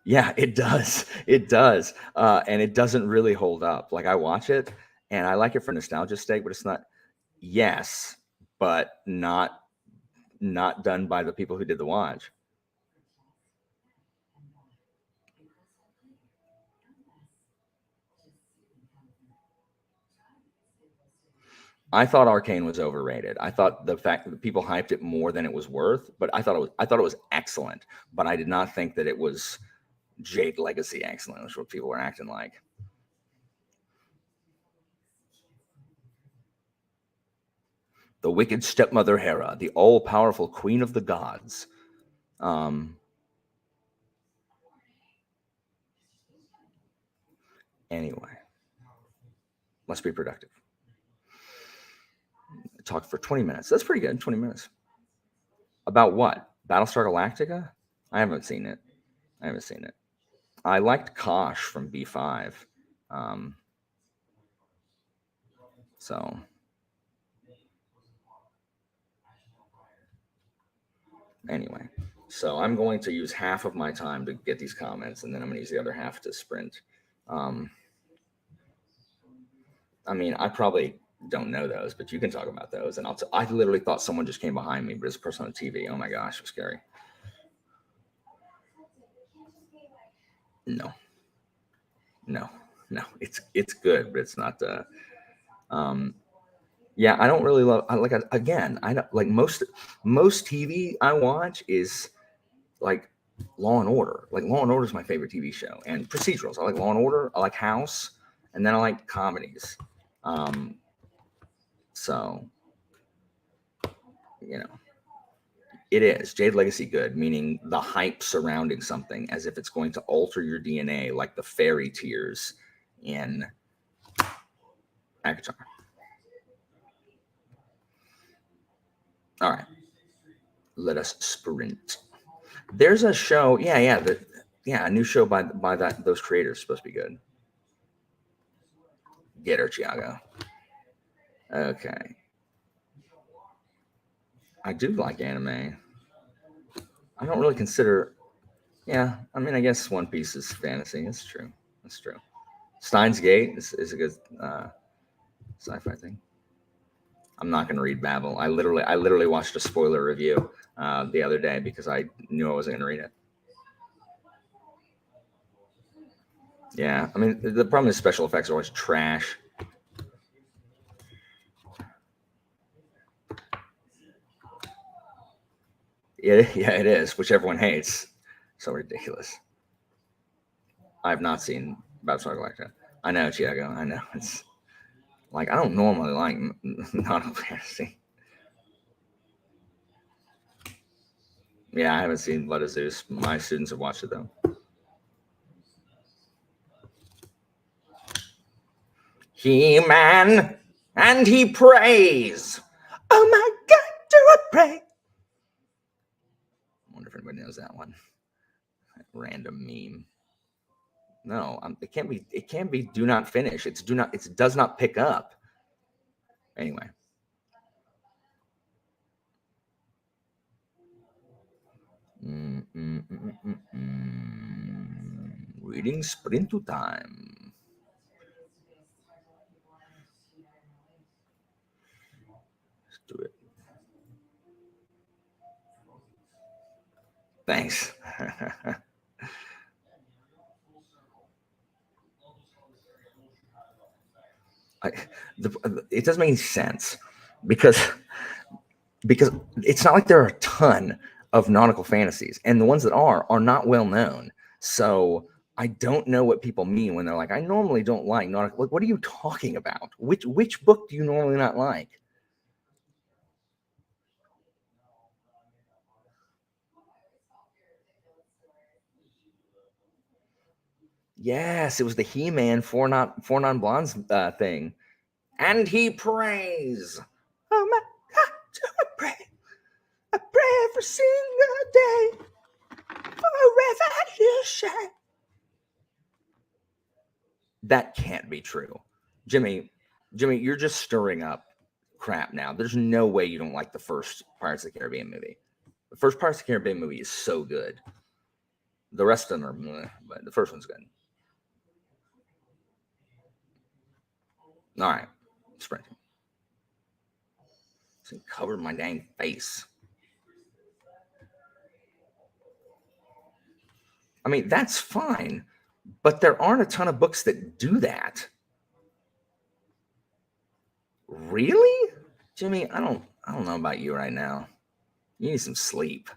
Yeah, it does. It does. And it doesn't really hold up. Like I watch it and I like it for nostalgia's sake, but it's not. Yes, but not done by the people who did the watch. I thought Arcane was overrated. I thought the fact that people hyped it more than it was worth, but I thought it was excellent. But I did not think that it was Jade Legacy excellent, which is what people were acting like. The wicked stepmother Hera, the all-powerful queen of the gods. Anyway, let's be productive. Talk for 20 minutes. That's pretty good. 20 minutes. About what? Battlestar Galactica? I haven't seen it. I liked Kosh from B5. So anyway, so I'm going to use half of my time to get these comments, and then I'm going to use the other half to sprint. I mean, I probably don't know those, but you can talk about those. And I literally thought someone just came behind me, but it's a person on TV. Oh my gosh, it was scary. No, no, no. It's good, but it's not. Yeah, I don't really love. Again, I don't like most TV I watch is like Law and Order. Like Law and Order is my favorite TV show, and procedurals. I like Law and Order. I like House, and then I like comedies. So you know, it is Jade Legacy good, meaning the hype surrounding something as if it's going to alter your DNA, like the fairy tears in Avatar. All right, let us sprint. There's a show, a new show by those creators supposed to be good. Get her, Chiago. Okay, I do like anime. I don't really consider. Yeah, I mean, I guess One Piece is fantasy. That's true. That's true. Steins Gate is a good sci-fi thing. I'm not going to read Babel. I literally watched a spoiler review the other day because I knew I wasn't going to read it. Yeah, I mean, the problem is special effects are always trash. Yeah, it is, which everyone hates. So ridiculous. I have not seen Battlestar Galactica. I know, Chiago. I know. It's like I don't normally like nautical fantasy. Yeah, I haven't seen Blood of Zeus. My students have watched it though. He-Man, and he prays. Oh my God, do I pray? I wonder if anybody knows that one. Random meme. No, it can't be. It can't be. Do not finish. It's do not. It does not pick up. Anyway. Reading sprint to time. Let's do it. Thanks. It doesn't make any sense because it's not like there are a ton of nautical fantasies, and the ones that are not well known. So I don't know what people mean when they're like, I normally don't like nautical. Like, what are you talking about? Which book do you normally not like? Yes, it was the He-Man four non-blondes thing. And he prays. Oh my God, do I pray? I pray every single day. Forever you shine. That can't be true. Jimmy, you're just stirring up crap now. There's no way you don't like the first Pirates of the Caribbean movie. The first Pirates of the Caribbean movie is so good. The rest of them are meh, but the first one's good. All right, sprinting. So covered my dang face. I mean, that's fine, but there aren't a ton of books that do that. Really? Jimmy, I don't know about you right now. You need some sleep.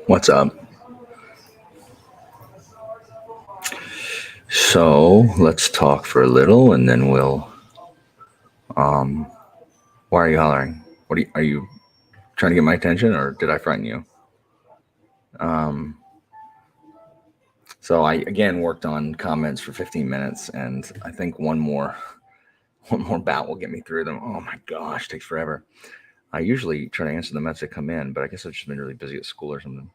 What's up? So let's talk for a little, and then we'll. Why are you hollering? Are you trying to get my attention, or did I frighten you? Um, so I again worked on comments for 15 minutes, and I think one more bout will get me through them. Oh my gosh, takes forever. I usually try to answer them as they come in, but I guess I've just been really busy at school or something.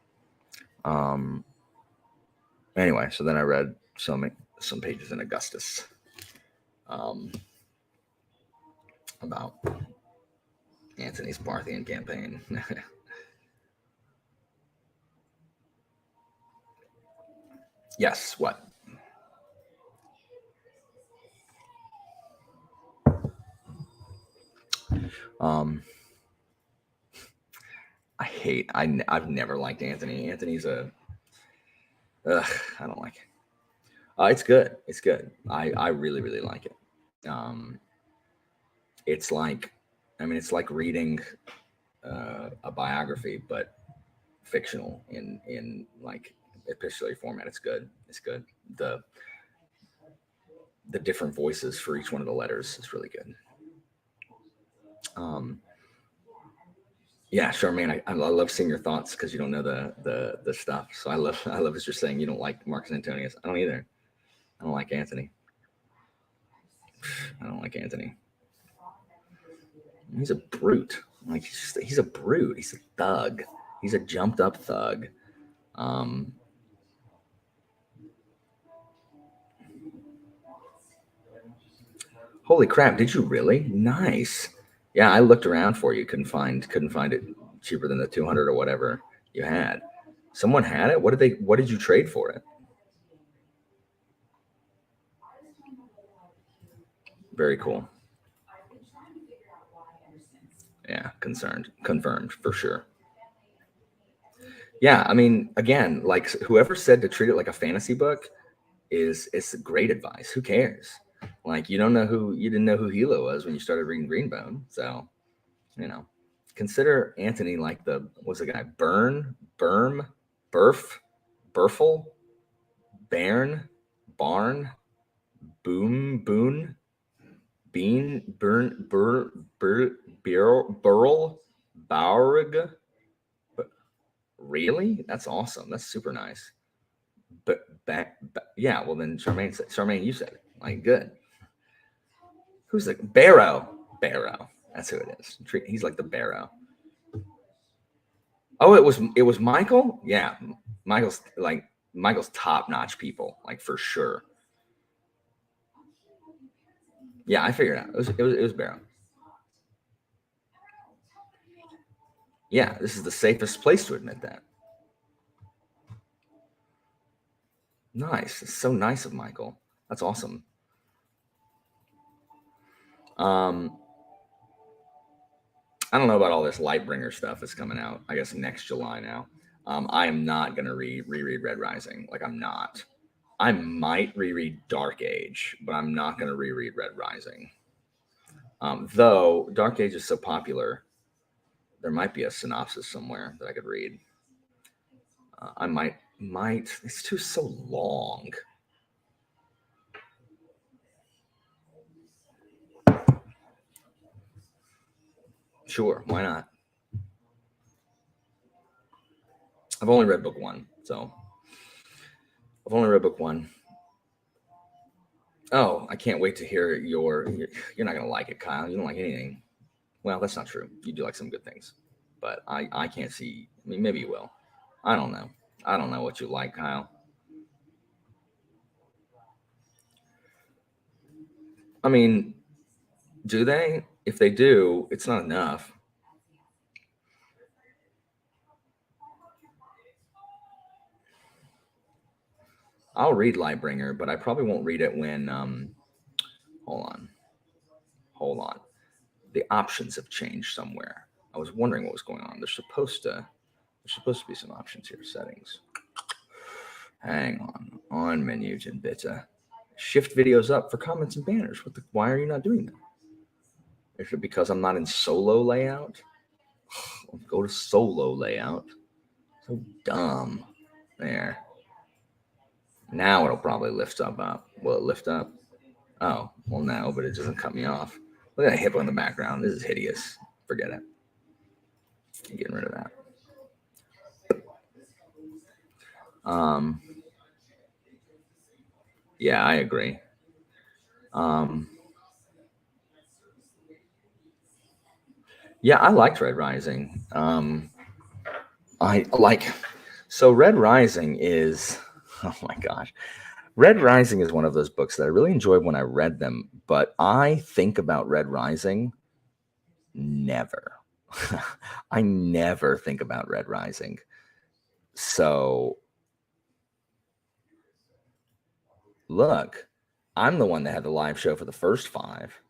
Anyway, so then I read some pages in Augustus about Antony's Parthian campaign. Yes, what? Um, I've never liked Antony. Antony's I don't like it. It's good. It's good. I really, really like it. Um, it's like, it's like reading a biography, but fictional in like epistolary format. It's good. It's good. The different voices for each one of the letters is really good. Um, yeah, Charmaine, I love seeing your thoughts because you don't know the stuff. So I love as you're saying you don't like Marcus Antonius. I don't either. I don't like Antony. I don't like Antony. He's a brute. Like he's a brute. He's a thug. He's a jumped up thug. Um, Holy crap! Did you really? Nice. Yeah, I looked around for you. Couldn't find it cheaper than the 200 or whatever you had. Someone had it. What did you trade for it? Very cool. Yeah, confirmed for sure. Yeah, again, like whoever said to treat it like a fantasy book is great advice. Who cares? Like you didn't know who Hilo was when you started reading Greenbone. So, you know, consider Antony like what's the guy? Burf, Burfel, Bairn, Barn, Boone, Bean, Burl, Baurg. Really? That's awesome. That's super nice. But yeah, well then Charmaine, you said it. Like good. Who's the Barrow? Barrow. That's who it is. He's like the Barrow. Oh, it was Michael? Yeah. Michael's top notch people, like for sure. Yeah, I figured out. It was Barrow. Yeah, this is the safest place to admit that. Nice. It's so nice of Michael. That's awesome. Um, I don't know about all this Lightbringer stuff that's coming out. I guess next July now. I am not gonna reread Red Rising. Like I'm not. I might reread Dark Age, but I'm not gonna reread Red Rising. Though Dark Age is so popular, there might be a synopsis somewhere that I could read. I might. It's too so long. Sure, why not? I've only read book one, so I've only read book one. Oh, I can't wait to hear you're not gonna like it, Kyle. You don't like anything. Well, that's not true. You do like some good things, but I can't see. Maybe you will. I don't know. I don't know what you like, Kyle. I mean, do they? If they do, it's not enough. I'll read Lightbringer, but I probably won't read it when. Hold on. Hold on. The options have changed somewhere. I was wondering what was going on. There's supposed to be some options here. Settings. Hang on menus and beta. Shift videos up for comments and banners. Why are you not doing that? Is it because I'm not in solo layout? Go to solo layout. So dumb. There. Now it'll probably lift up. Will it lift up? Oh, well, no, but it doesn't cut me off. Look at that hippo in the background. This is hideous. Forget it. I'm getting rid of that. Yeah, I agree. Yeah, I liked Red Rising. I like. So Red Rising is. Oh my gosh. Red Rising is one of those books that I really enjoyed when I read them, but I think about Red Rising never. I never think about Red Rising. So look, I'm the one that had the live show for the first 5.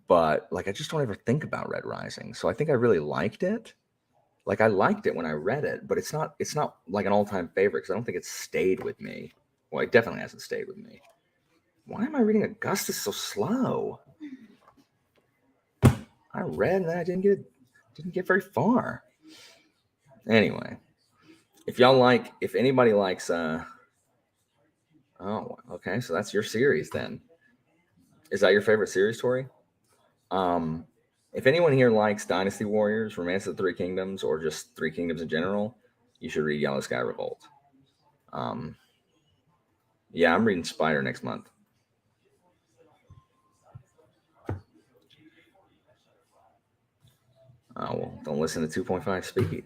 But like I just don't ever think about Red Rising. So I think I really liked it. Like I liked it when I read it, but it's not like an all-time favorite because I don't think it's stayed with me. Well, it definitely hasn't stayed with me. Why am I reading Augustus so slow? I read and then I didn't get very far. Anyway, if anybody likes oh, okay, so that's your series then. Is that your favorite series, Tori? If anyone here likes Dynasty Warriors, Romance of the Three Kingdoms, or just Three Kingdoms in general, you should read Yellow Sky Revolt. Yeah, I'm reading Spider next month. Oh, well, don't listen to 2.5 speed.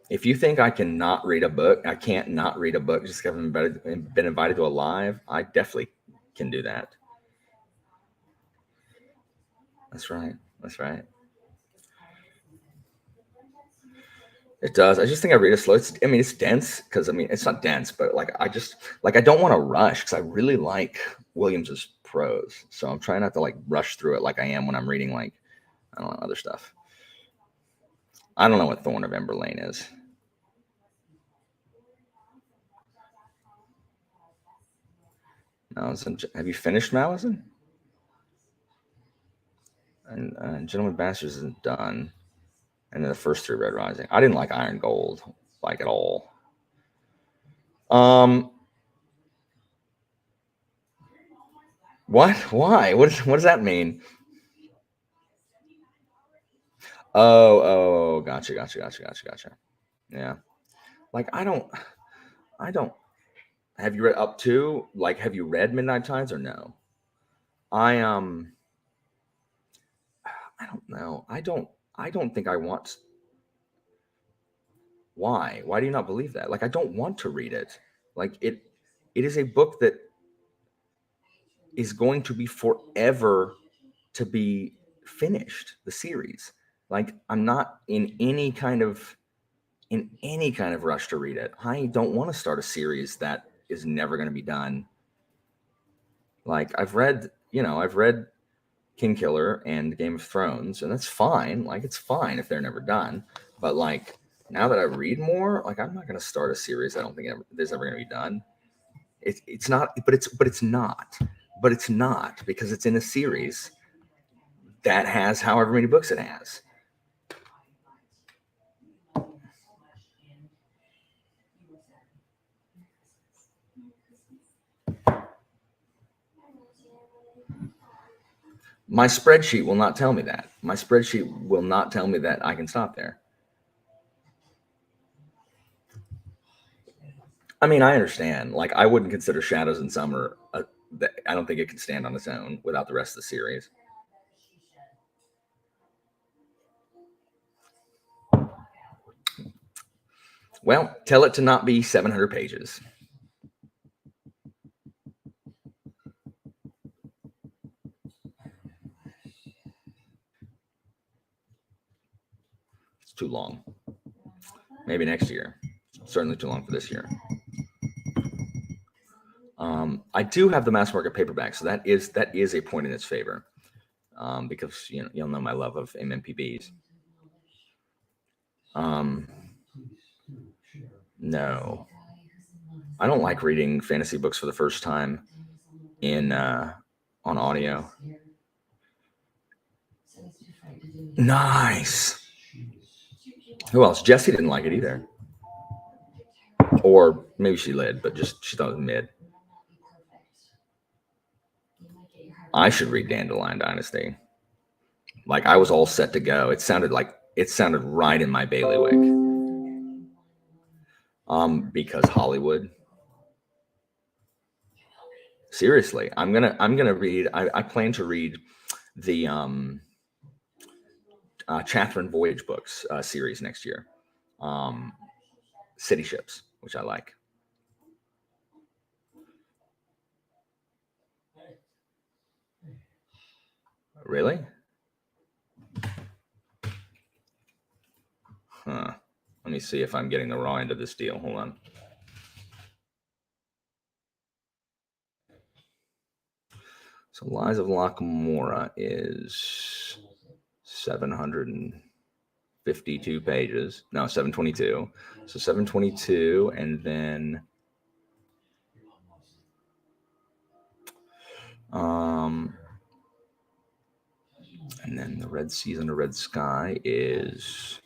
If you think I can not read a book, I can't not read a book just because I've been invited to a live. I definitely can do that. That's right. That's right. It does. I just think I read it slow. It's dense because it's not dense, but like I don't want to rush because I really like Williams's prose. So I'm trying not to like rush through it like I am when I'm reading like I don't know other stuff. I don't know what Thorn of Ember Lane is. Malazan, have you finished Malazan? And Gentleman Bastards isn't done. And then the first 3 Red Rising. I didn't like Iron Gold like at all. What? Why? What does that mean? Oh, gotcha. Yeah. Like I don't. Have you read up to like? Have you read Midnight Tides or no? I I don't know. I don't think I want. Why? Why do you not believe that? Like I don't want to read it. Like it is a book that is going to be forever to be finished, the series. Like I'm not in any kind of rush to read it. I don't want to start a series that is never going to be done. Like I've read King Killer and Game of Thrones, and that's fine. Like it's fine if they're never done. But like now that I read more, like I'm not going to start a series I don't think is ever going to be done. It's not, but it's not. But it's not because it's in a series that has however many books it has. My spreadsheet will not tell me that. My spreadsheet will not tell me that I can stop there. I mean, I understand. Like, I wouldn't consider Shadows in Summer. I don't think it can stand on its own without the rest of the series. Well, tell it to not be 700 pages. It's too long. Maybe next year. Certainly too long for this year. I do have the mass market paperback, so that is a point in its favor, because you'll know my love of MMPBs. No, I don't like reading fantasy books for the first time in on audio. Nice. Who else? Jessie didn't like it either. Or maybe she did, but just she thought it was mid. I should read Dandelion Dynasty. Like I was all set to go. It sounded right in my bailiwick. Because Hollywood. Seriously, I'm gonna read. I plan to read the Catherine Voyage books series next year. City Ships, which I like. Really? Huh. Let me see if I'm getting the raw end of this deal. Hold on. So Lies of Lockamora is 752 pages. No, 722. So 722, and then the Red Seas Under Red Sky is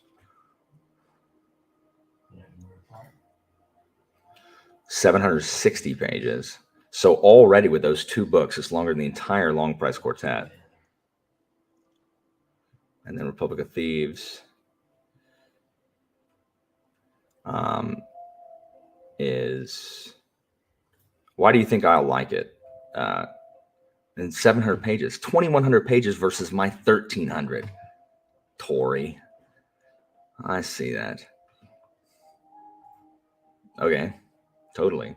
760 pages. So already with those two books, it's longer than the entire Long Price Quartet. And then Republic of Thieves is, why do you think I'll like it? And 700 pages, 2,100 pages versus my 1,300. Tori, I see that. Okay, totally.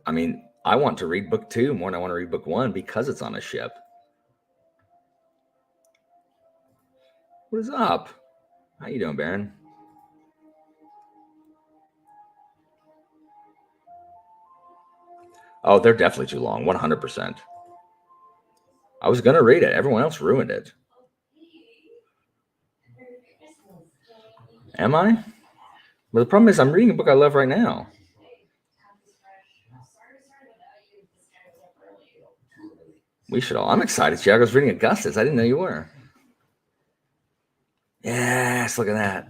I mean, I want to read book 2 more than I want to read book 1 because it's on a ship. What is up? How you doing, Baron? Oh, they're definitely too long. 100%. I was going to read it. Everyone else ruined it. Am I? But the problem is I'm reading a book I love right now. We should all. I'm excited. Thiago's reading Augustus. I didn't know you were. Yes, look at that.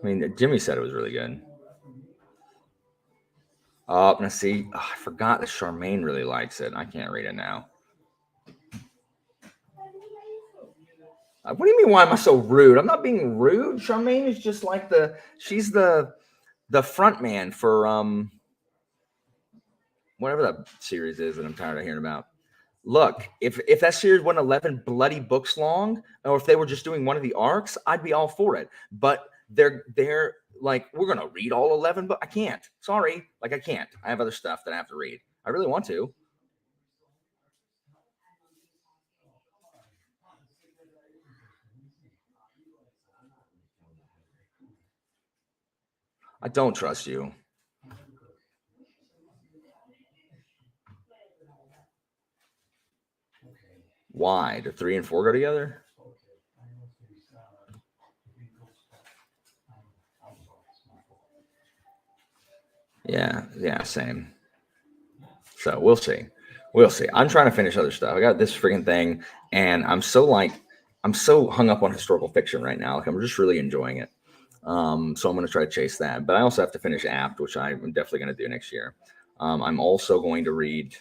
I mean, Jimmy said it was really good. Oh, now see, I forgot that Charmaine really likes it. I can't read it now. What do you mean? Why am I so rude? I'm not being rude. Charmaine is just like she's the front man for whatever that series is that I'm tired of hearing about. Look, if that series wasn't 11 bloody books long, or if they were just doing one of the arcs, I'd be all for it. But they're like, we're gonna read all 11, but I can't. Sorry, like I can't. I have other stuff that I have to read. I really want to. I don't trust you. Why? Do 3 and 4 go together? Yeah, same. So we'll see. I'm trying to finish other stuff. I got this freaking thing, and I'm so hung up on historical fiction right now. Like I'm just really enjoying it. So I'm going to try to chase that. But I also have to finish Apt, which I'm definitely going to do next year. I'm also going to read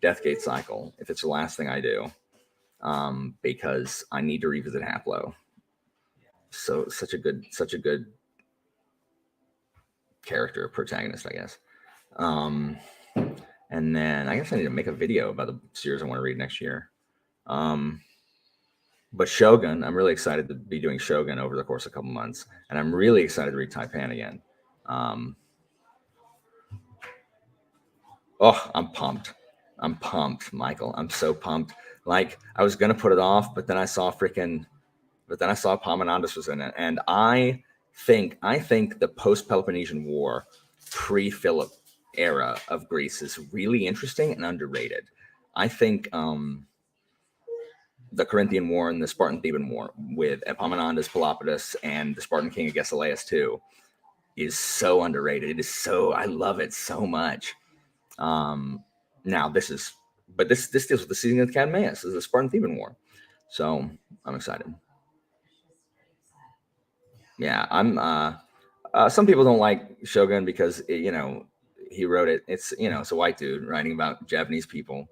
Deathgate Cycle if it's the last thing I do, because I need to revisit Haplo. So such a good character protagonist, I guess. And then I guess I need to make a video about the series I want to read next year. But Shogun, I'm really excited to be doing Shogun over the course of a couple months, and I'm really excited to read Taipan again. I'm pumped, Michael. I'm so pumped. Like I was gonna put it off, but then I saw Epaminondas was in it, and I think the post-Peloponnesian War, pre-Philip era of Greece is really interesting and underrated. I think the Corinthian War and the Spartan Theban War with Epaminondas, Pelopidas, and the Spartan king Agesilaus too. is so underrated. It is so, I love it so much. Now this deals with the season of the Cadmeus. This is the Spartan Theban War. So I'm excited. Yeah, I'm some people don't like Shogun because he wrote it. It's it's a white dude writing about Japanese people,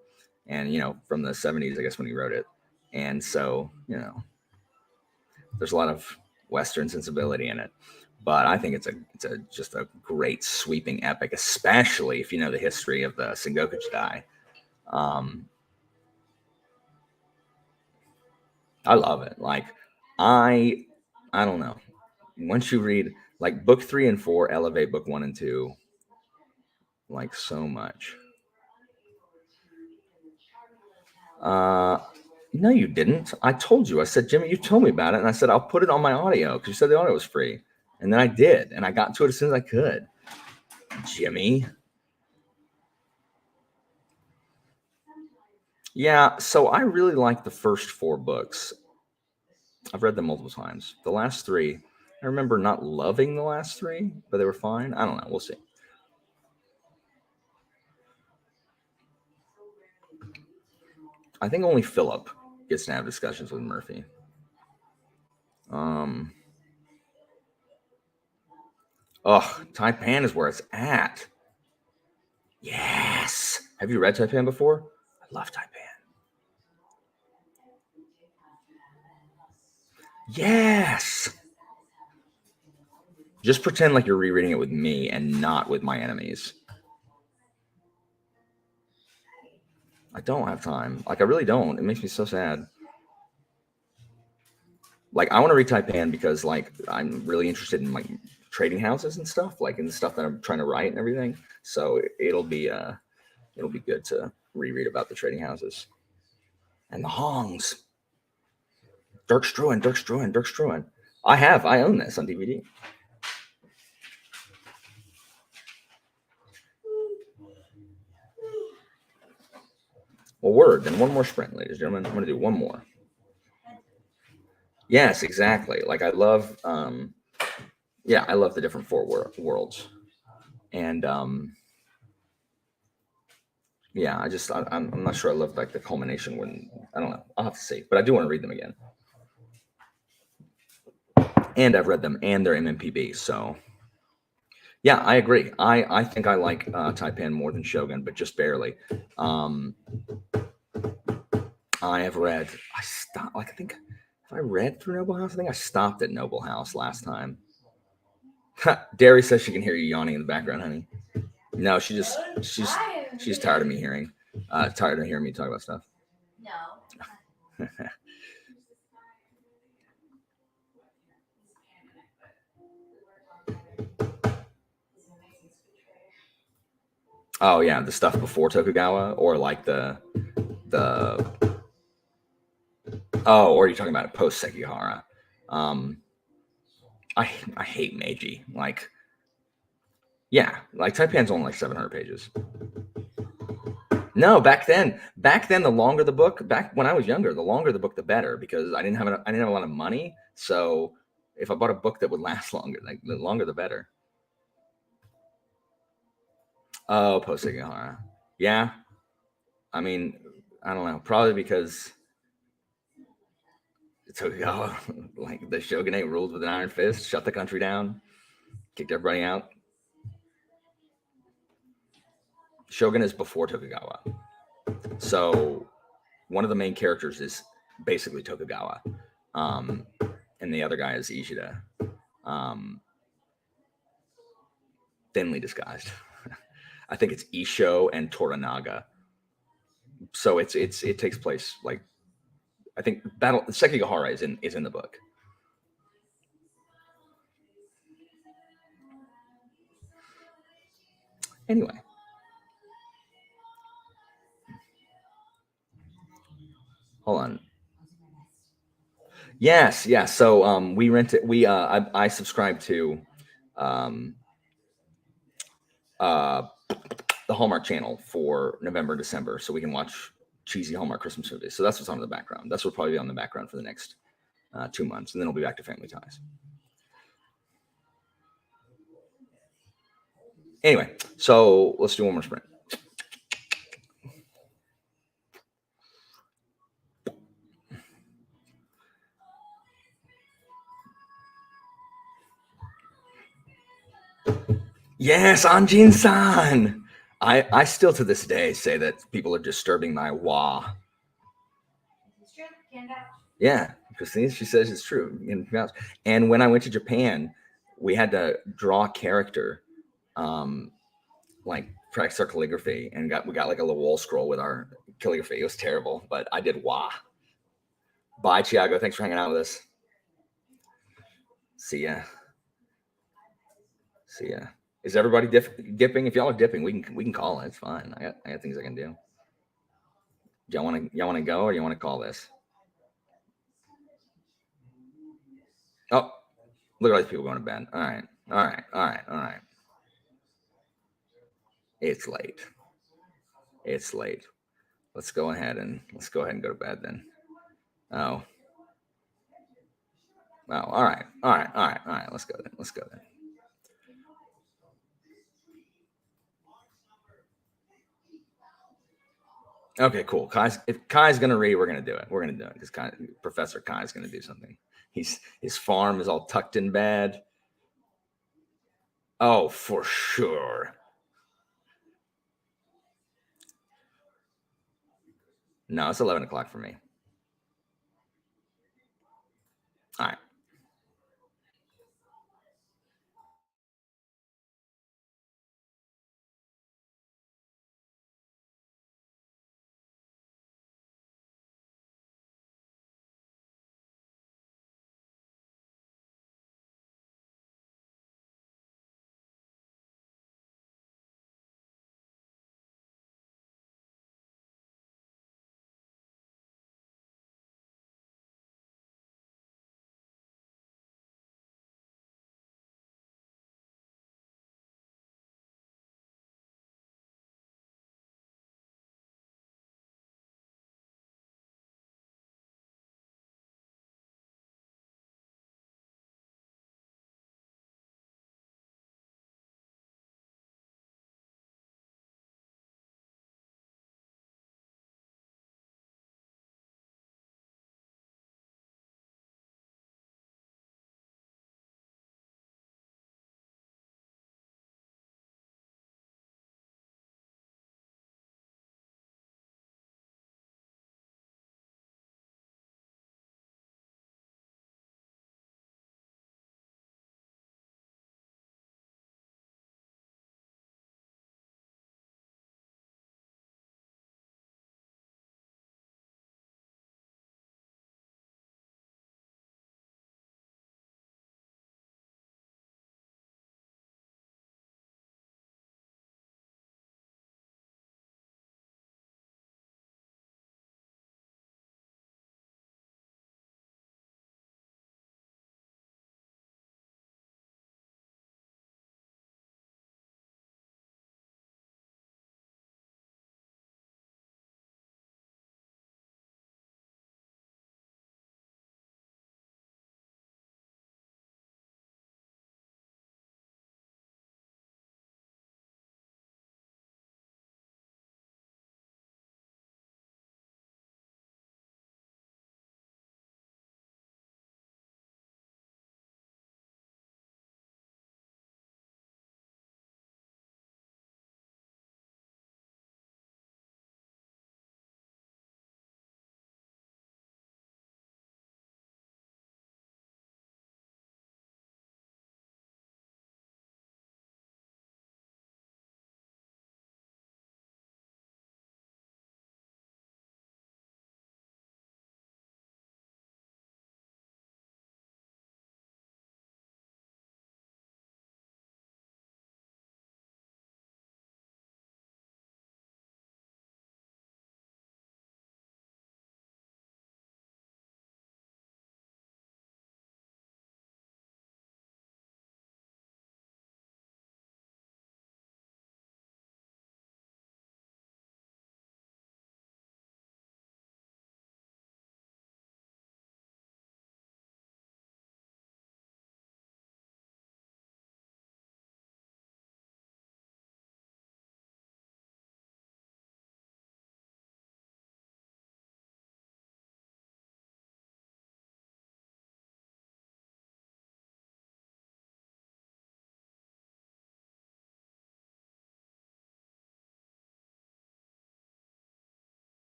and from the 70s, I guess, when he wrote it, and so there's a lot of Western sensibility in it. But I think it's just a great sweeping epic, especially if you know the history of the Sengoku Jidai. I love it. Like I don't know. Once you read like book 3 and 4 elevate book 1 and 2 like so much. No, you didn't. I told you. I said, Jimmy, you told me about it, and I said I'll put it on my audio because you said the audio was free, and then I did, and I got to it as soon as I could. Jimmy. Yeah, so I really like the first 4 books. I've read them multiple times. The last 3, I remember not loving the last 3, but they were fine. I don't know. We'll see. I think only Philip gets to have discussions with Murphy. Taipan is where it's at. Yes. Have you read Taipan before? I love Taipan. Yes. Just pretend like you're rereading it with me and not with my enemies. I don't have time. Like, I really don't. It makes me so sad. Like, I want to read Taipan because, like, I'm really interested in, like, trading houses and stuff, like, in the stuff that I'm trying to write and everything. So it'll be good to reread about the trading houses. And the Hongs. Dirk Struan. I own this on DVD. Well, word. Then one more sprint, ladies and gentlemen. I'm going to do one more. Yes, exactly. Like I love, I love the different 4 worlds, and I'm not sure I love like the culmination when I don't know. I'll have to see, but I do want to read them again. And I've read them, and they're MMPB. So yeah, I agree. I think I like Taipan more than Shogun, but just barely. I have read. I stopped. Like I think if I read through Noble House, I think I stopped at Noble House last time. Derry says she can hear you yawning in the background, honey. No, she's tired of me tired of hearing me talk about stuff. No. Oh yeah, the stuff before Tokugawa, or like the or you're talking about post Sekigahara. I hate Meiji. Like, yeah, like Taipan's only like 700 pages. No, back then, the longer the book. Back when I was younger, the longer the book, the better, because I didn't have a lot of money. So if I bought a book that would last longer, like the longer the better. Oh, post Sekigahara. Yeah, I mean, I don't know. Probably because Tokugawa, like the shogunate, ruled with an iron fist, shut the country down, kicked everybody out. Shogun is before Tokugawa. So one of the main characters is basically Tokugawa. And the other guy is Ishida. Thinly disguised. I think it's Isho and Toranaga. So it takes place like, I think Sekigahara is in the book. Anyway. Hold on. Yes. So we rented. I subscribe to the Hallmark Channel for November, December, so we can watch cheesy Hallmark Christmas movies. So that's what's on in the background. That's what'll probably be on the background for the next 2 months, and then we'll be back to Family Ties. Anyway, so let's do one more sprint. Yes, Anjin-san. I still to this day say that people are disturbing my wa. It's true. Can't vouch. Yeah, Christine, she says it's true. And when I went to Japan, we had to draw a character, like practice our calligraphy, and we got like a little wall scroll with our calligraphy. It was terrible, but I did wa. Bye, Chiago. Thanks for hanging out with us. See ya. See ya. Is everybody dipping? If y'all are dipping, we can call it. It's fine. I got things I can do. Y'all want to go, or you want to call this? Oh, look at all these people going to bed. All right. It's late. It's late. Let's go ahead and go to bed then. Oh. All right. Let's go then. Okay, cool. If Kai's gonna read, we're gonna do it. We're gonna do it because Professor Kai's gonna do something. His farm is all tucked in bed. Oh, for sure. No, it's 11 o'clock for me. All right.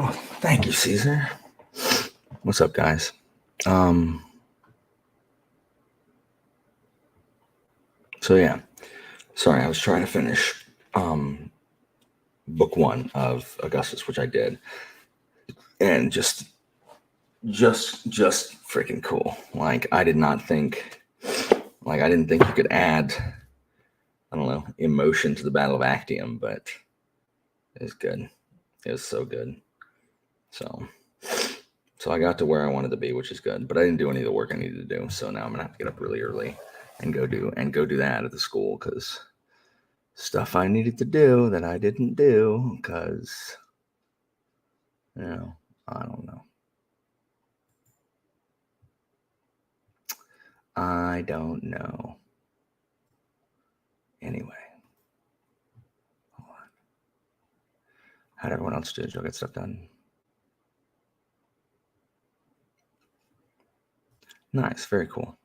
Oh, thank you, Caesar. What's up, guys? So yeah, sorry, I was trying to finish book 1 of Augustus, which I did, and just freaking cool. Like I didn't think you could add, I don't know, emotion to the Battle of Actium, but it was good. It was so good. So I got to where I wanted to be, which is good. But I didn't do any of the work I needed to do. So now I'm gonna have to get up really early and go do that at the school, because stuff I needed to do that I didn't do because, I don't know. I don't know. Anyway, hold on. How'd everyone else do? Did y'all get stuff done? Nice, very cool.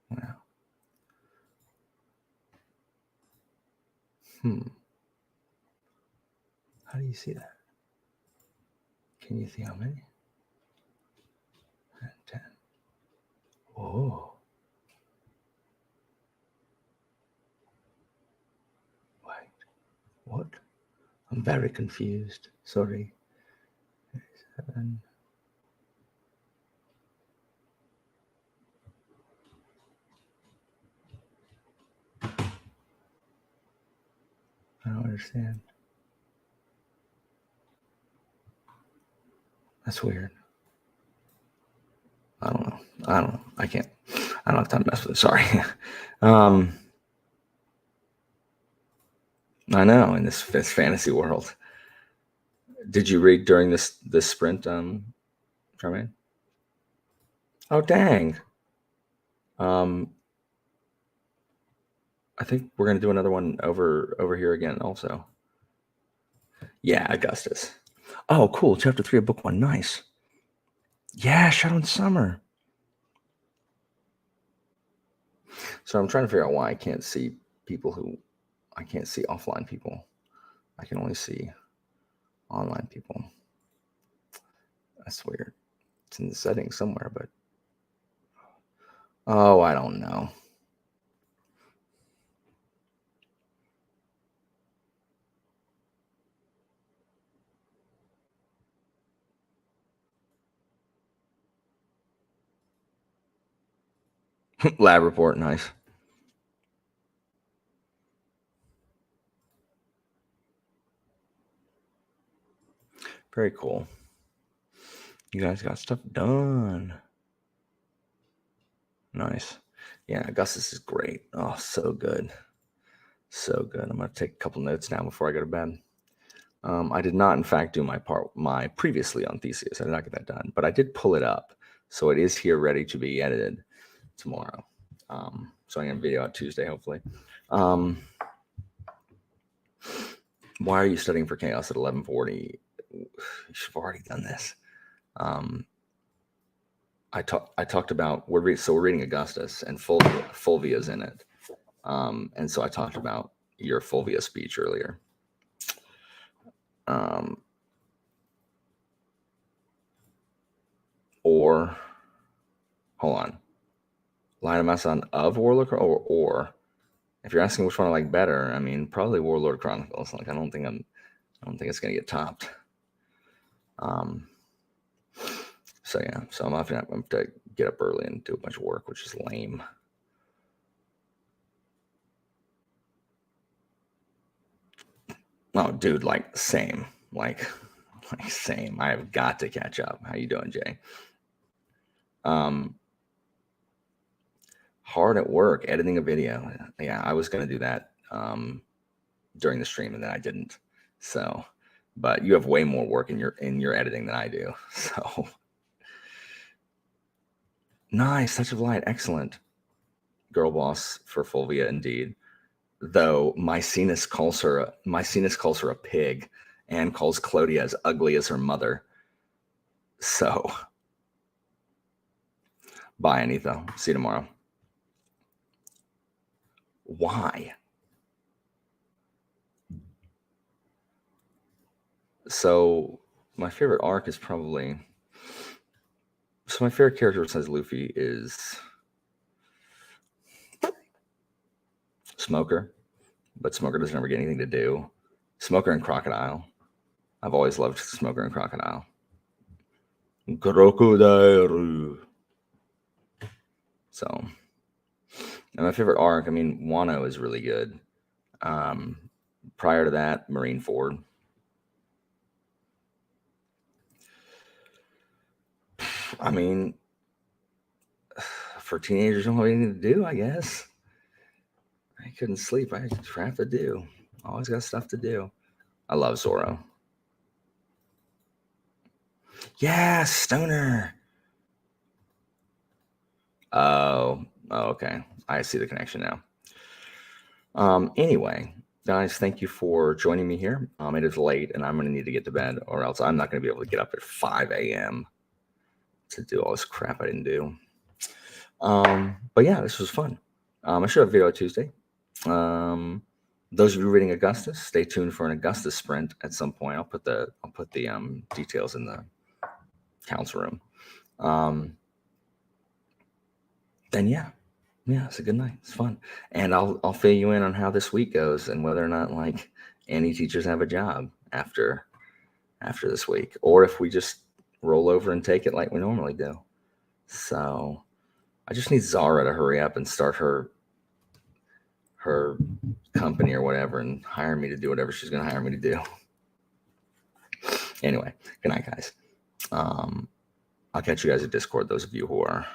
Wow. How do you see that? Can you see how many? 10. Oh. Wait. What? I'm very confused. Sorry. 7. I don't understand. That's weird. I don't know. I can't. I don't have time to mess with it. Sorry. I know, in this fantasy world. Did you read during this sprint, Charmaine? Oh, dang. I think we're gonna do another one over here again also. Yeah, Augustus. Oh, cool. Chapter 3 of book 1. Nice. Yeah, Shadow and Summer. So I'm trying to figure out why I can't see I can't see offline people. I can only see online people. That's weird. It's in the settings somewhere, but oh, I don't know. Lab report, nice. Very cool. You guys got stuff done. Nice. Yeah, Augustus is great. Oh, so good. So good. I'm going to take a couple notes now before I go to bed. I did not, in fact, do my previously on Theseus. I did not get that done, but I did pull it up. So it is here ready to be edited tomorrow. So I'm going to video out Tuesday, hopefully. Why are you studying for chaos at 11:40? You should have already done this. I talked about we're reading Augustus, and Fulvia's in it, and so I talked about your Fulvia speech earlier. Or hold on, Line of Mason of Warlord, or if you're asking which one I like better, I mean probably Warlord Chronicles. Like I don't think it's gonna get topped. So yeah, so I'm going to have to get up early and do a bunch of work, which is lame. Oh, dude, like same, like same. I have got to catch up. How you doing, Jay? Hard at work editing a video. Yeah, I was going to do that during the stream, and then I didn't. So, but you have way more work in your editing than I do. So nice, Touch of Light, excellent. Girl boss for Fulvia, indeed. Though Maecenas calls her a pig, and calls Clodia as ugly as her mother. So Bye, Anita. See you tomorrow. Why? So my favorite arc is probably. So my favorite character besides Luffy is Smoker, but Smoker doesn't ever get anything to do. Smoker and Crocodile. I've always loved Smoker and Crocodile. Crocodile. So, and my favorite arc, I mean, Wano is really good. Prior to that, Marineford. I mean, for teenagers, don't have anything to do, I guess. I couldn't sleep. I had crap to do. Always got stuff to do. I love Zoro. Yeah, Stoner. Oh, okay. I see the connection now. Anyway, guys, thank you for joining me here. It is late, and I'm going to need to get to bed, or else I'm not going to be able to get up at 5 a.m. to do all this crap I didn't do. But yeah, this was fun. I should have video Tuesday. Those of you reading Augustus, stay tuned for an Augustus sprint at some point. I'll put the details in the council room. Then yeah, it's a good night. It's fun, and I'll fill you in on how this week goes and whether or not like any teachers have a job after this week, or if we just roll over and take it like we normally do. So I just need Zara to hurry up and start her company or whatever and hire me to do whatever she's going to hire me to do. Anyway, good night, guys. I'll catch you guys at Discord, those of you who are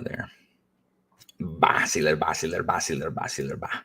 there. Bye. See you later. Bye. See you later. Bye. See you later. Bye. See you later. Bye.